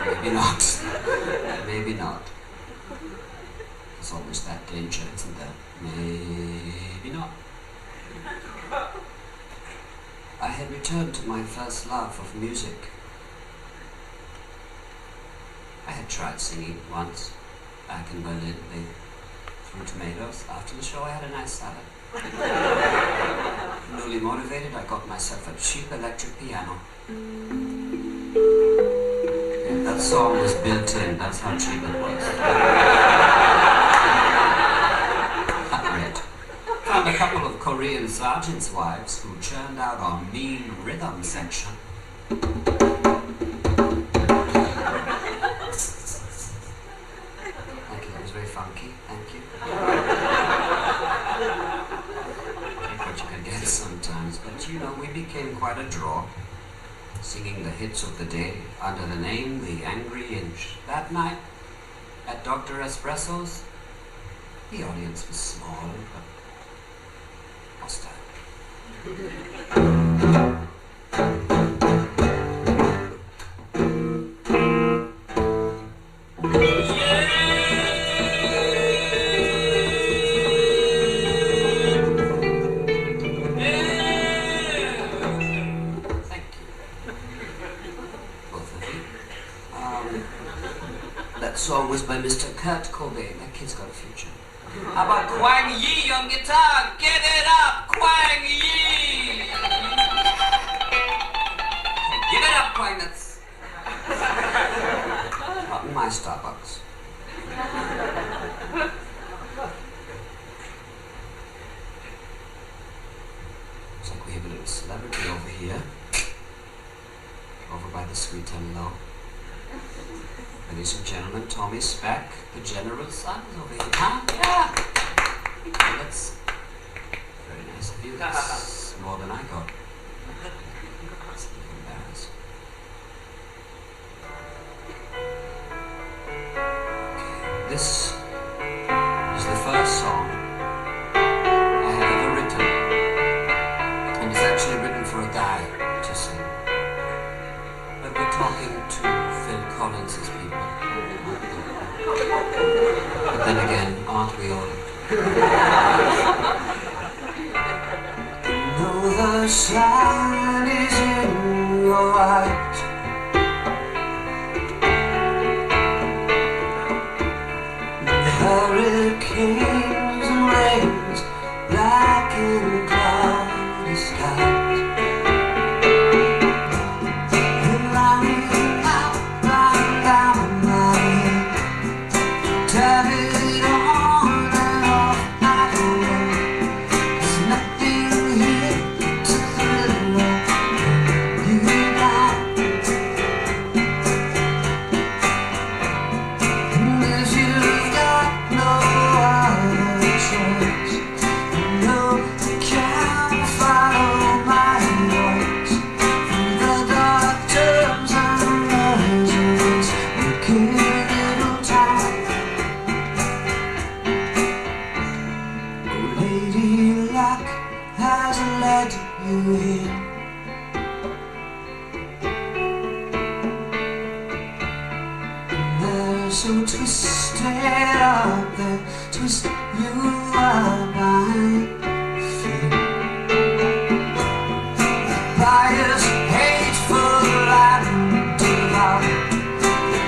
Maybe not. Maybe not. There's always that danger, isn't there? Maybe not. I had returned to my first love of music. I had tried singing once, back in Berlin. They threw tomatoes. After the show I had a nice salad. Newly motivated, I got myself a cheap electric piano. Yeah, that song was built in, that's how cheap it was. Found a couple of Korean sergeants' wives who churned out our mean rhythm section. Thank you, that was very funky. Thank you. Take what you can get sometimes, but you know, we became quite a draw, singing the hits of the day under the name The Angry Inch. That night, at Dr. Espresso's, the audience was small, but hostile. That song was by Mr. Kurt Cobain. That kid's got a future. How about Kwang Yi on guitar? Get it up, Kwang Yi! Give it up, Kwang. That's not in my Starbucks. Looks like we have a little celebrity over here. Over by the sweet and low. Ladies and gentlemen, Tommy Speck, the General's son, is over here. Huh? Yeah! That's very nice of you. That's more than I got. That's a little embarrassed. Okay, this is the first song I have ever written. And it's actually written for a guy to sing. But we're talking to Phil Collins' people. But then again, aren't we all? You know the sun is in your eyes. The hurricanes and rains blacken cloudy skies. So twisted up there, twist you up behind feet. Bias, hateful, and devout,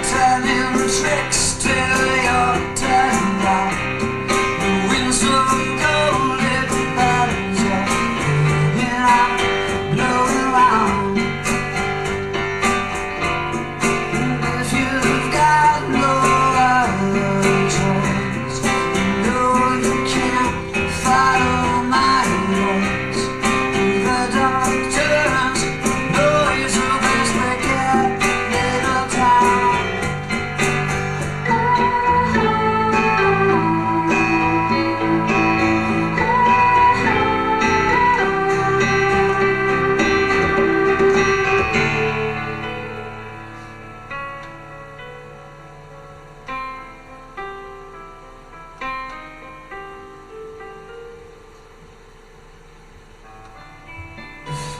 telling tricks till you're dead.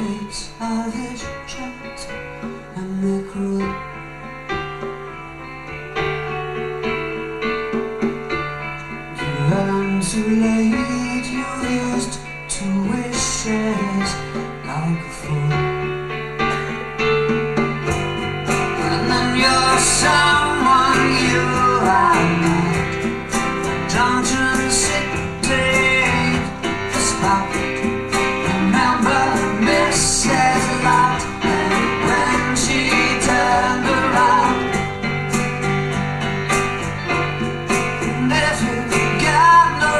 tapes are the chance and they're cruel. You learn too late, you used to wishes like a fool. And then you're someone you are met. Dungeon City spot. Remember Mrs. Lot, and when she turned around, and if you got no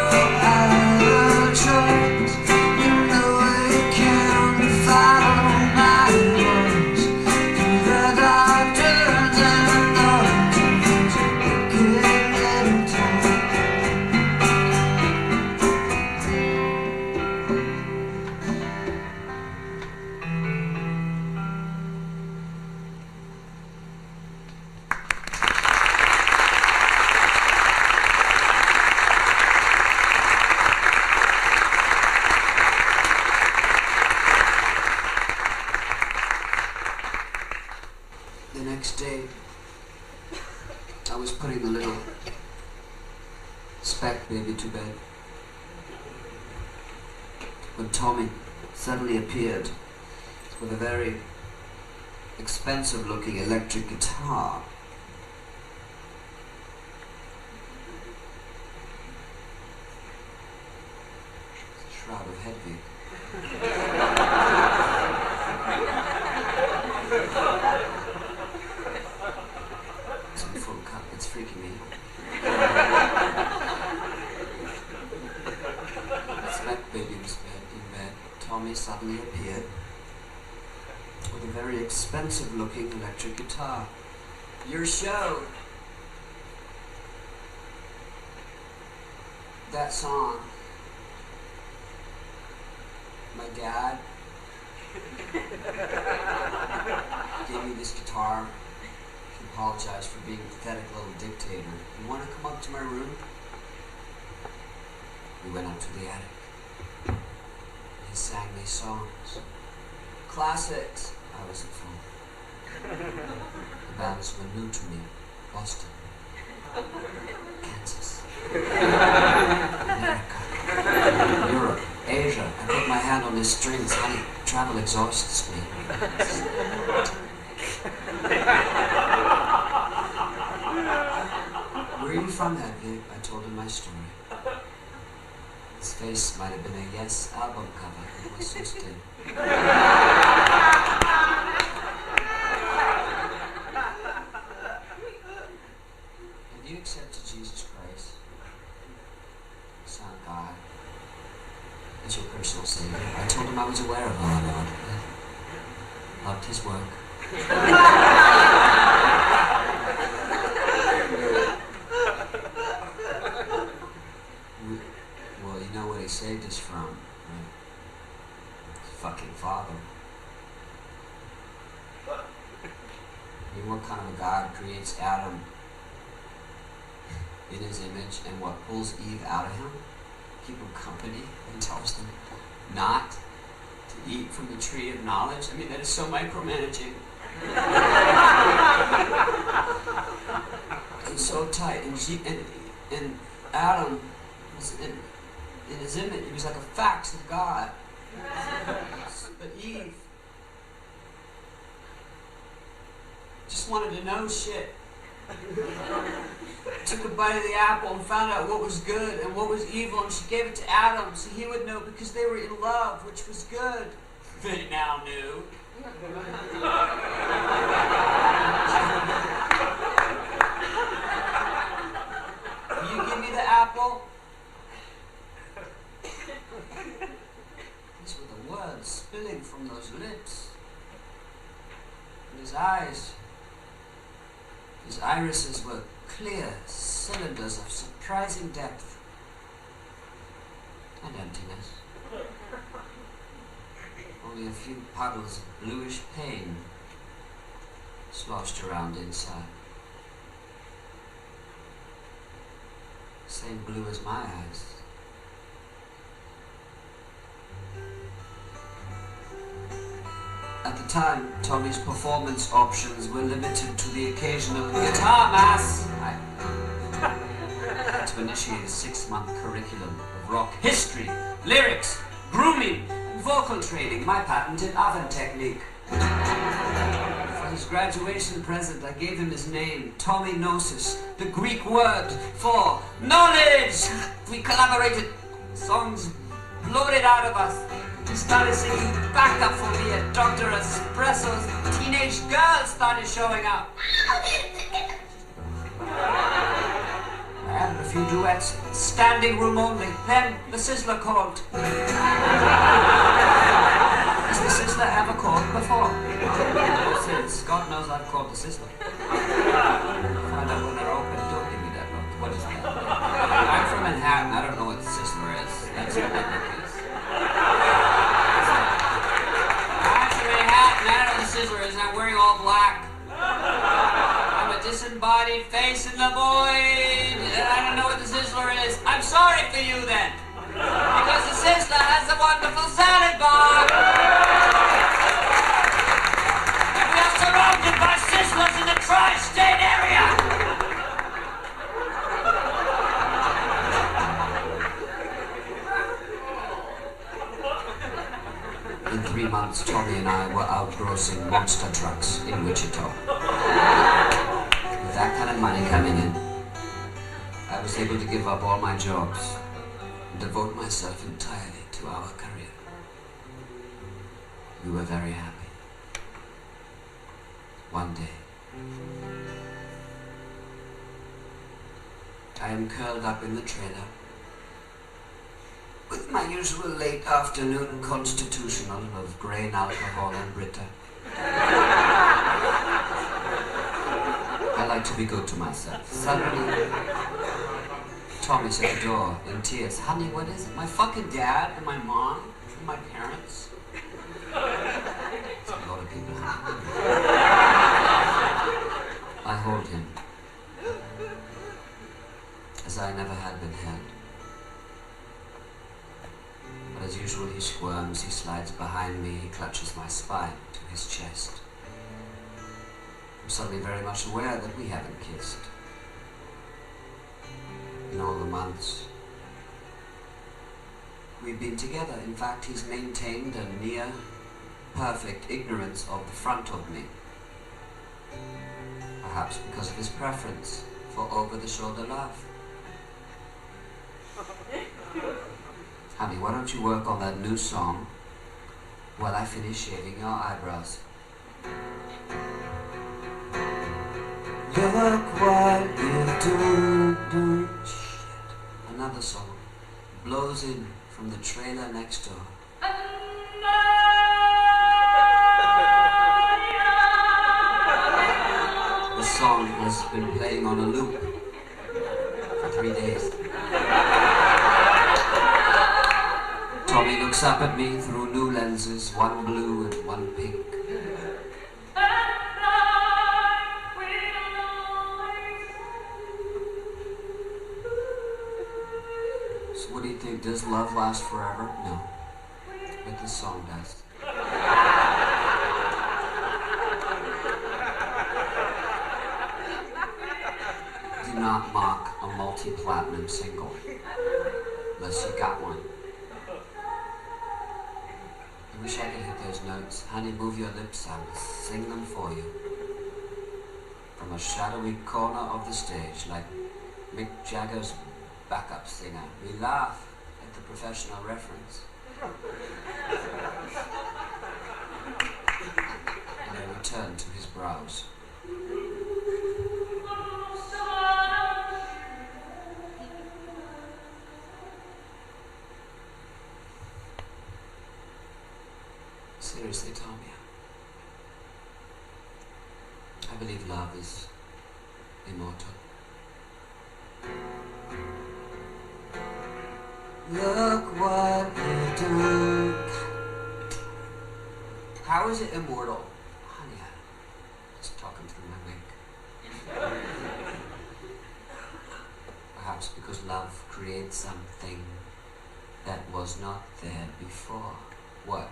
other choice, you know you can follow my voice through the dark turns and noises of wicked little town. The next day, I was putting the little speck baby to bed when Tommy suddenly appeared with a very expensive looking electric guitar. It's a Shroud of Hedwig. It's in full cut, it's freaking me out. Smack baby was in bed. Tommy suddenly appeared with a very expensive looking electric guitar. Your show. That song. My dad gave me this guitar. He apologized for being a pathetic little dictator. You want to come up to my room? We went up to the attic. He sang these songs. Classics. I was a fool. The bands were new to me. Boston. Kansas. America. Europe. Asia. I put my hand on his strings. Honey, travel exhausts me. Where are you from, Hedwig? I told him my story. His face might have been a Yes album cover. It was so still. Have you accepted Jesus Christ, Son of God, as your personal Savior? I told him I was aware of all about it. Loved his work. Well, you know what he saved us from, right? His fucking father. I mean, what kind of a God creates Adam in his image, and what pulls Eve out of him? Keep him company and tells them not to eat from the tree of knowledge. I mean, that is so micromanaging. And so tight. And Adam was in his image. He was like a fax of God. But Eve just wanted to know shit. Took a bite of the apple and found out what was good and what was evil, and she gave it to Adam so he would know, because they were in love, which was good. They now knew. Will you give me the apple? These were the words spilling from those lips. And his eyes, his irises were clear cylinders of surprising depth and emptiness. Only a few puddles of bluish pain sloshed around inside. Same blue as my eyes. time, Tommy's performance options were limited to the occasional guitar mass. I had to initiate a 6-month curriculum of rock history, lyrics, grooming, and vocal training, my patented oven technique. For his graduation present, I gave him his name, Tommy Gnosis, the Greek word for knowledge. We collaborated, songs bloated out of us. He started singing backup for me at Dr. Espresso's. Teenage girls started showing up. I added a few duets, standing room only. Then the Sizzler called. Has the Sizzler ever called before? Since God knows I've called the Sizzler. Find out when they're open. Don't give me that look. What is that? I'm from Manhattan. I don't know what the Sizzler is. That's what that look is. I'm from Manhattan. I don't know what the Sizzler is. I'm wearing all black. I'm a disembodied face in the void. I don't know what the Sizzler is. I'm sorry for you then. Because the Sizzler has a wonderful salad bar. And we are surrounded by Sizzlers in the tri-state area. In 3 months, Tommy and I were out grossing monster trucks in Wichita. With that kind of money coming in, I was able to give up all my jobs and devote myself entirely to our career. We were very happy. One day, I am curled up in the trailer with my usual late afternoon constitutional of grain, alcohol, and Brita. I like to be good to myself. Suddenly, Tommy's at the door in tears. Honey, what is it? My fucking dad and my mom and my parents. It's a lot of people. I hold him as I never had been held. But as usual, he squirms, he slides behind me, he clutches my spine to his chest. I'm suddenly very much aware that we haven't kissed. In all the months we've been together. In fact, he's maintained a near perfect ignorance of the front of me. Perhaps because of his preference for over-the-shoulder love. Honey, why don't you work on that new song while I finish shaving your eyebrows? Look what you're doing. Shit. Another song blows in from the trailer next door. The song has been playing on a loop for 3 days. Tommy looks up at me through new lenses, one blue and one pink. So what do you think? Does love last forever? No. But this song does. Do not mock a multi-platinum single unless you got one. I wish I could hit those notes. Honey, move your lips, I will sing them for you. From a shadowy corner of the stage, like Mick Jagger's backup singer. We laugh at the professional reference. And I return to his brows. Seriously, Tommy, I believe love is immortal. Look what you do. How is it immortal? Honey, I'm just talking through my wig. Perhaps because love creates something that was not there before. What?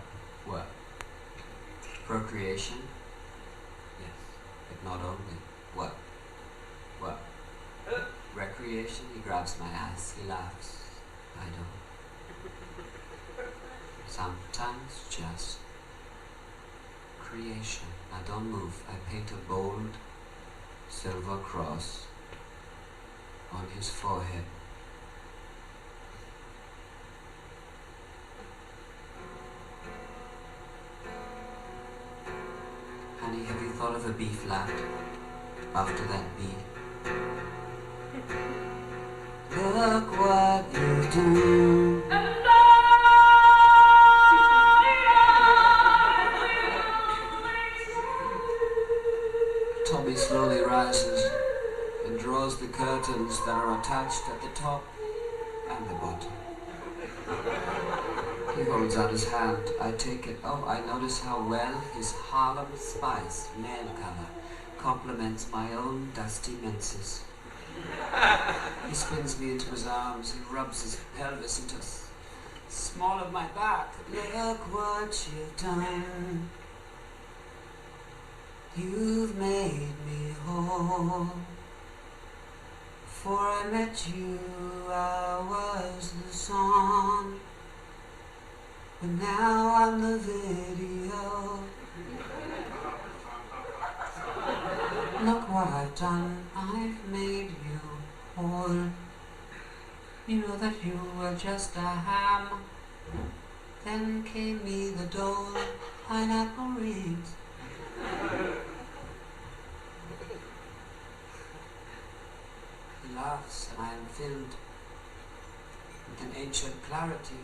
Procreation? Yes, but not only. What? What? Recreation? He grabs my ass, he laughs. I don't. Sometimes just creation. Now don't move. I paint a bold silver cross on his forehead. Honey, have you thought of a B flat after that B? Look what you've done. Tommy slowly rises and draws the curtains that are attached at the top and the bottom. He holds out his hand. I take it. Oh, I notice how well his Harlem Spice nail color complements my own dusty menses. He spins me into his arms. He rubs his pelvis into the small of my back. Look what you've done. You've made me whole. Before I met you, I was the song. But now I'm the video. Look what I've done, I've made you whole. You know that you were just a ham. Then came me the dole, pineapple rings. He laughs and I am filled with an ancient clarity.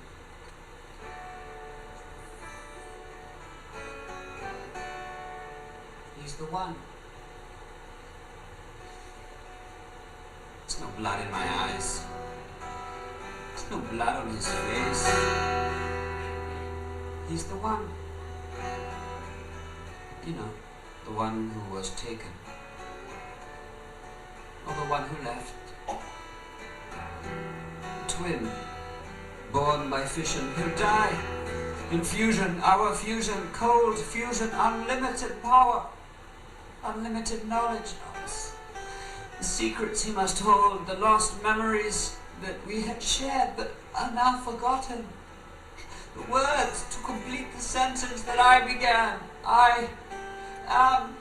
He's the one. There's no blood in my eyes. There's no blood on his face. He's the one. You know, the one who was taken. Or the one who left. A twin, born by fission, he'll die. In fusion, our fusion, cold fusion, unlimited power. Unlimited knowledge of us. The secrets he must hold, the lost memories that we had shared but are now forgotten. The words to complete the sentence that I began. I am.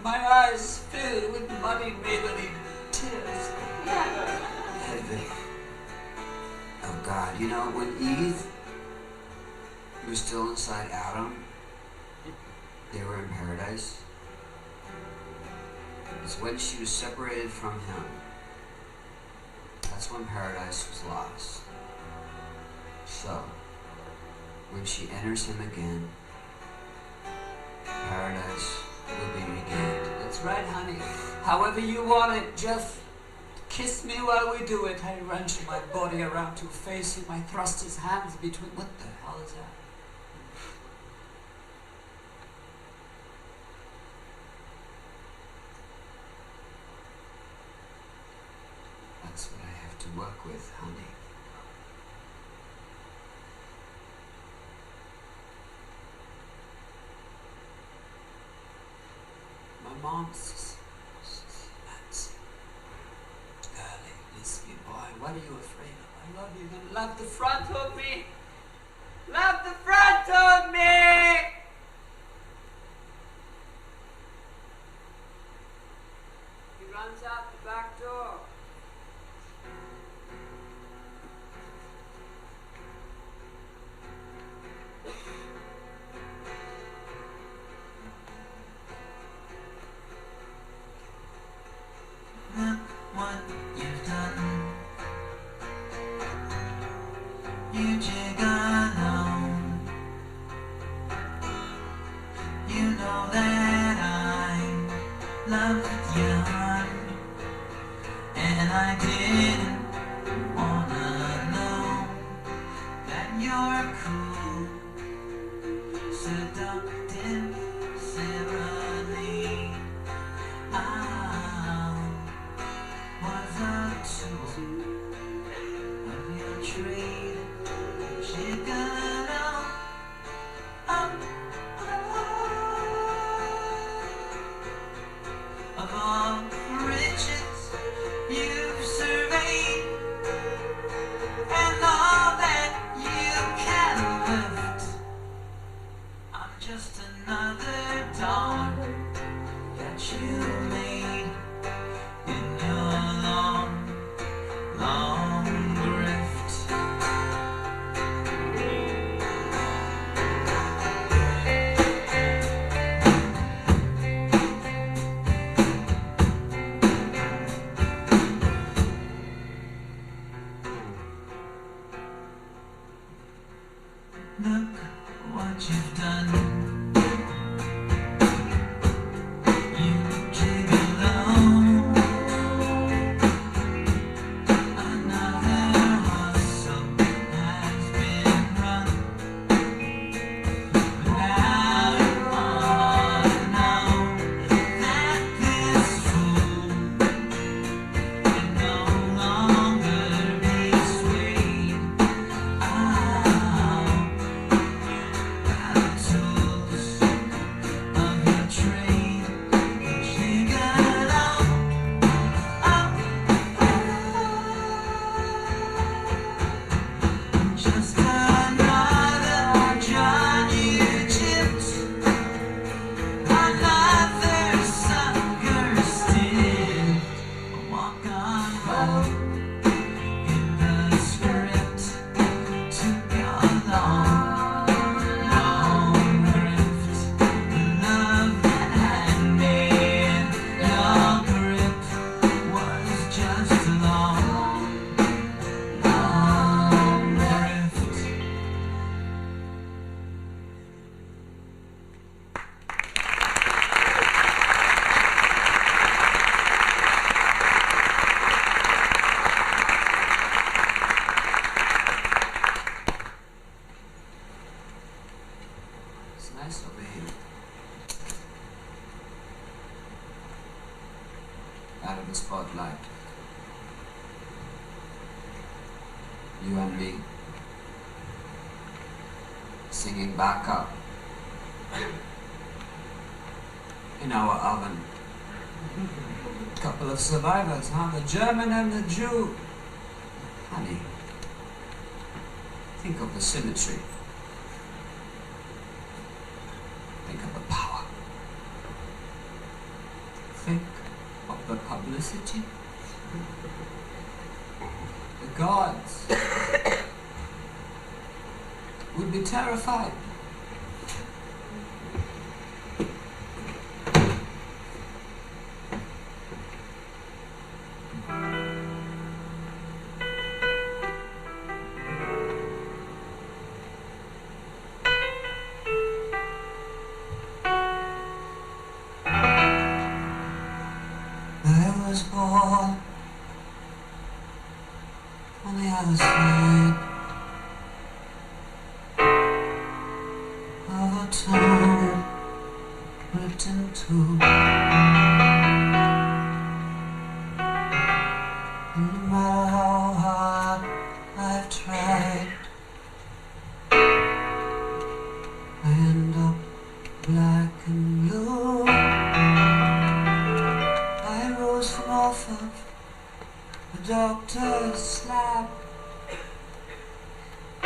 My eyes fill with muddy Maybelline tears. Hedwig. Oh God, you know when Eve was still inside Adam, they were in paradise. It's when she was separated from him. That's when paradise was lost. So, when she enters him again, paradise will be regained. That's right, honey. However you want it, just kiss me while we do it. I wrench my body around to face him. I thrust his hands between... What the hell is that? That's what I have to work with, honey. My mom's Nancy. Girly, lispy boy, what are you afraid of? I love you. You're gonna love the front of me. Love the front of me! He runs out the back door. Look what you've done. You gigolo. You know that I loved you, hon, and I didn't wanna know that you're cool, seductive, serenade. Was a tool of your trade, Chicago. Oh, oh, you and me, singing back up in our oven. Couple of survivors, huh? The German and the Jew. Honey, think of the symmetry. Think of the power. Think of the publicity. The gods would be terrified. I was born on the other side of a town ripped in two. And no matter how hard I've tried, I end up black and blue. I rose from off of the doctor's slab. I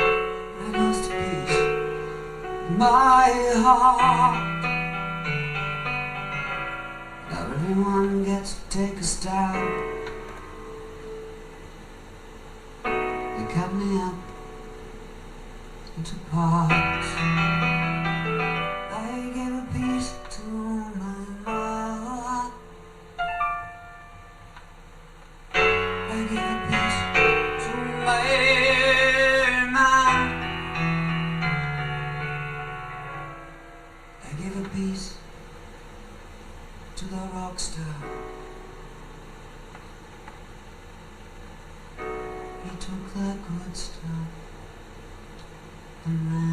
lost a piece of my heart. Now everyone gets to take a stab. They cut me up into parts. I gave a piece to my mother. I gave a piece to my man. I gave a piece to the rock star. He took the good stuff and ran.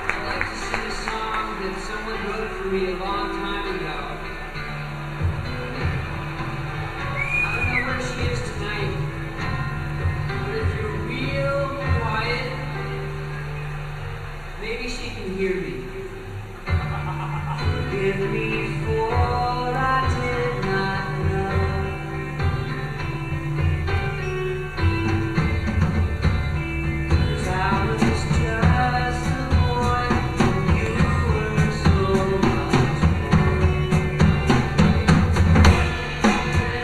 I'd like to sing a song that someone wrote for me a long time ago. forgive me for what I did not know. Cause I was just a boy and you were so much more.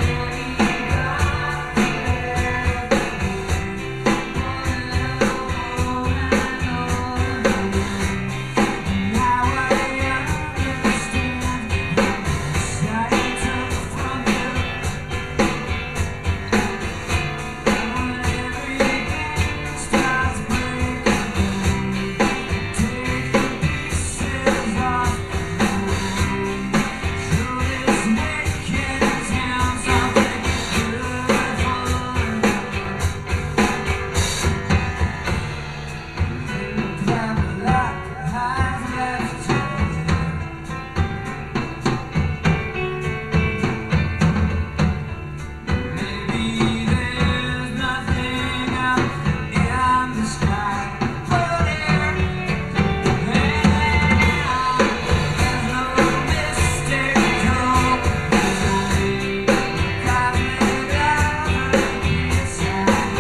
Then he got there, now I understand the shot you took from you. When everything starts breaking, take the pieces off. Show this naked town something beautiful. That black has left you. Maybe there's nothing up in the sky, but there's no mystical design. Cosmic elegance inside.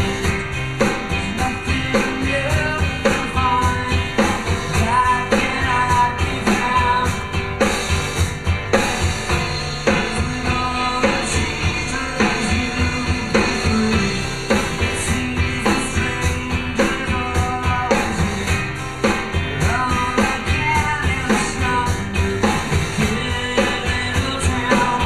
There's nothing you'll find that cannot be found. With all the changes you've been through, it seems the strangers are always here. All that can is stop killing little town.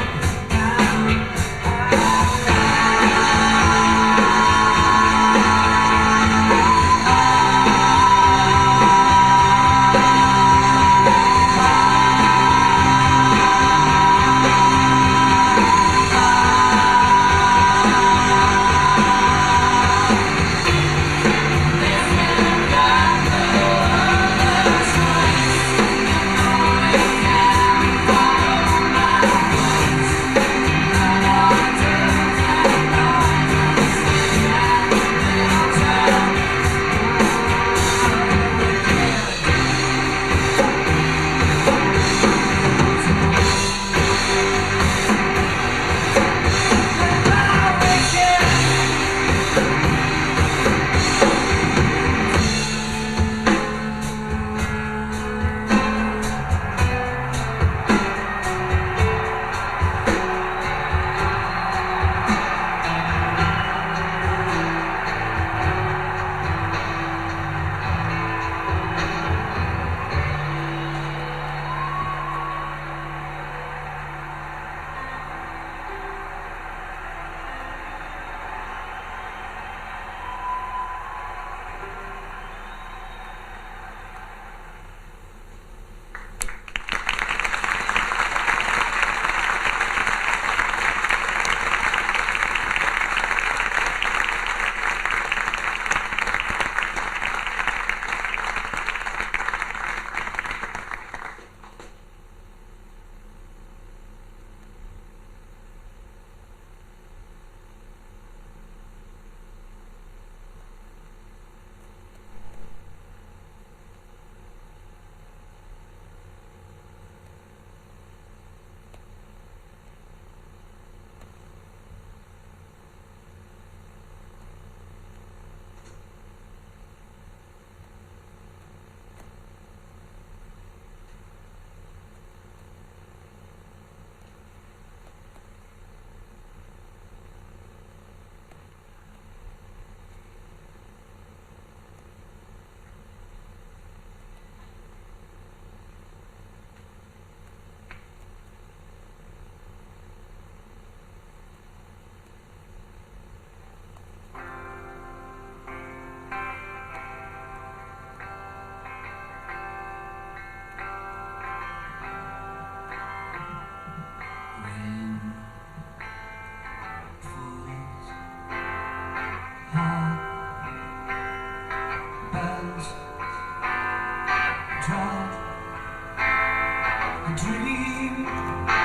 Drown a dream.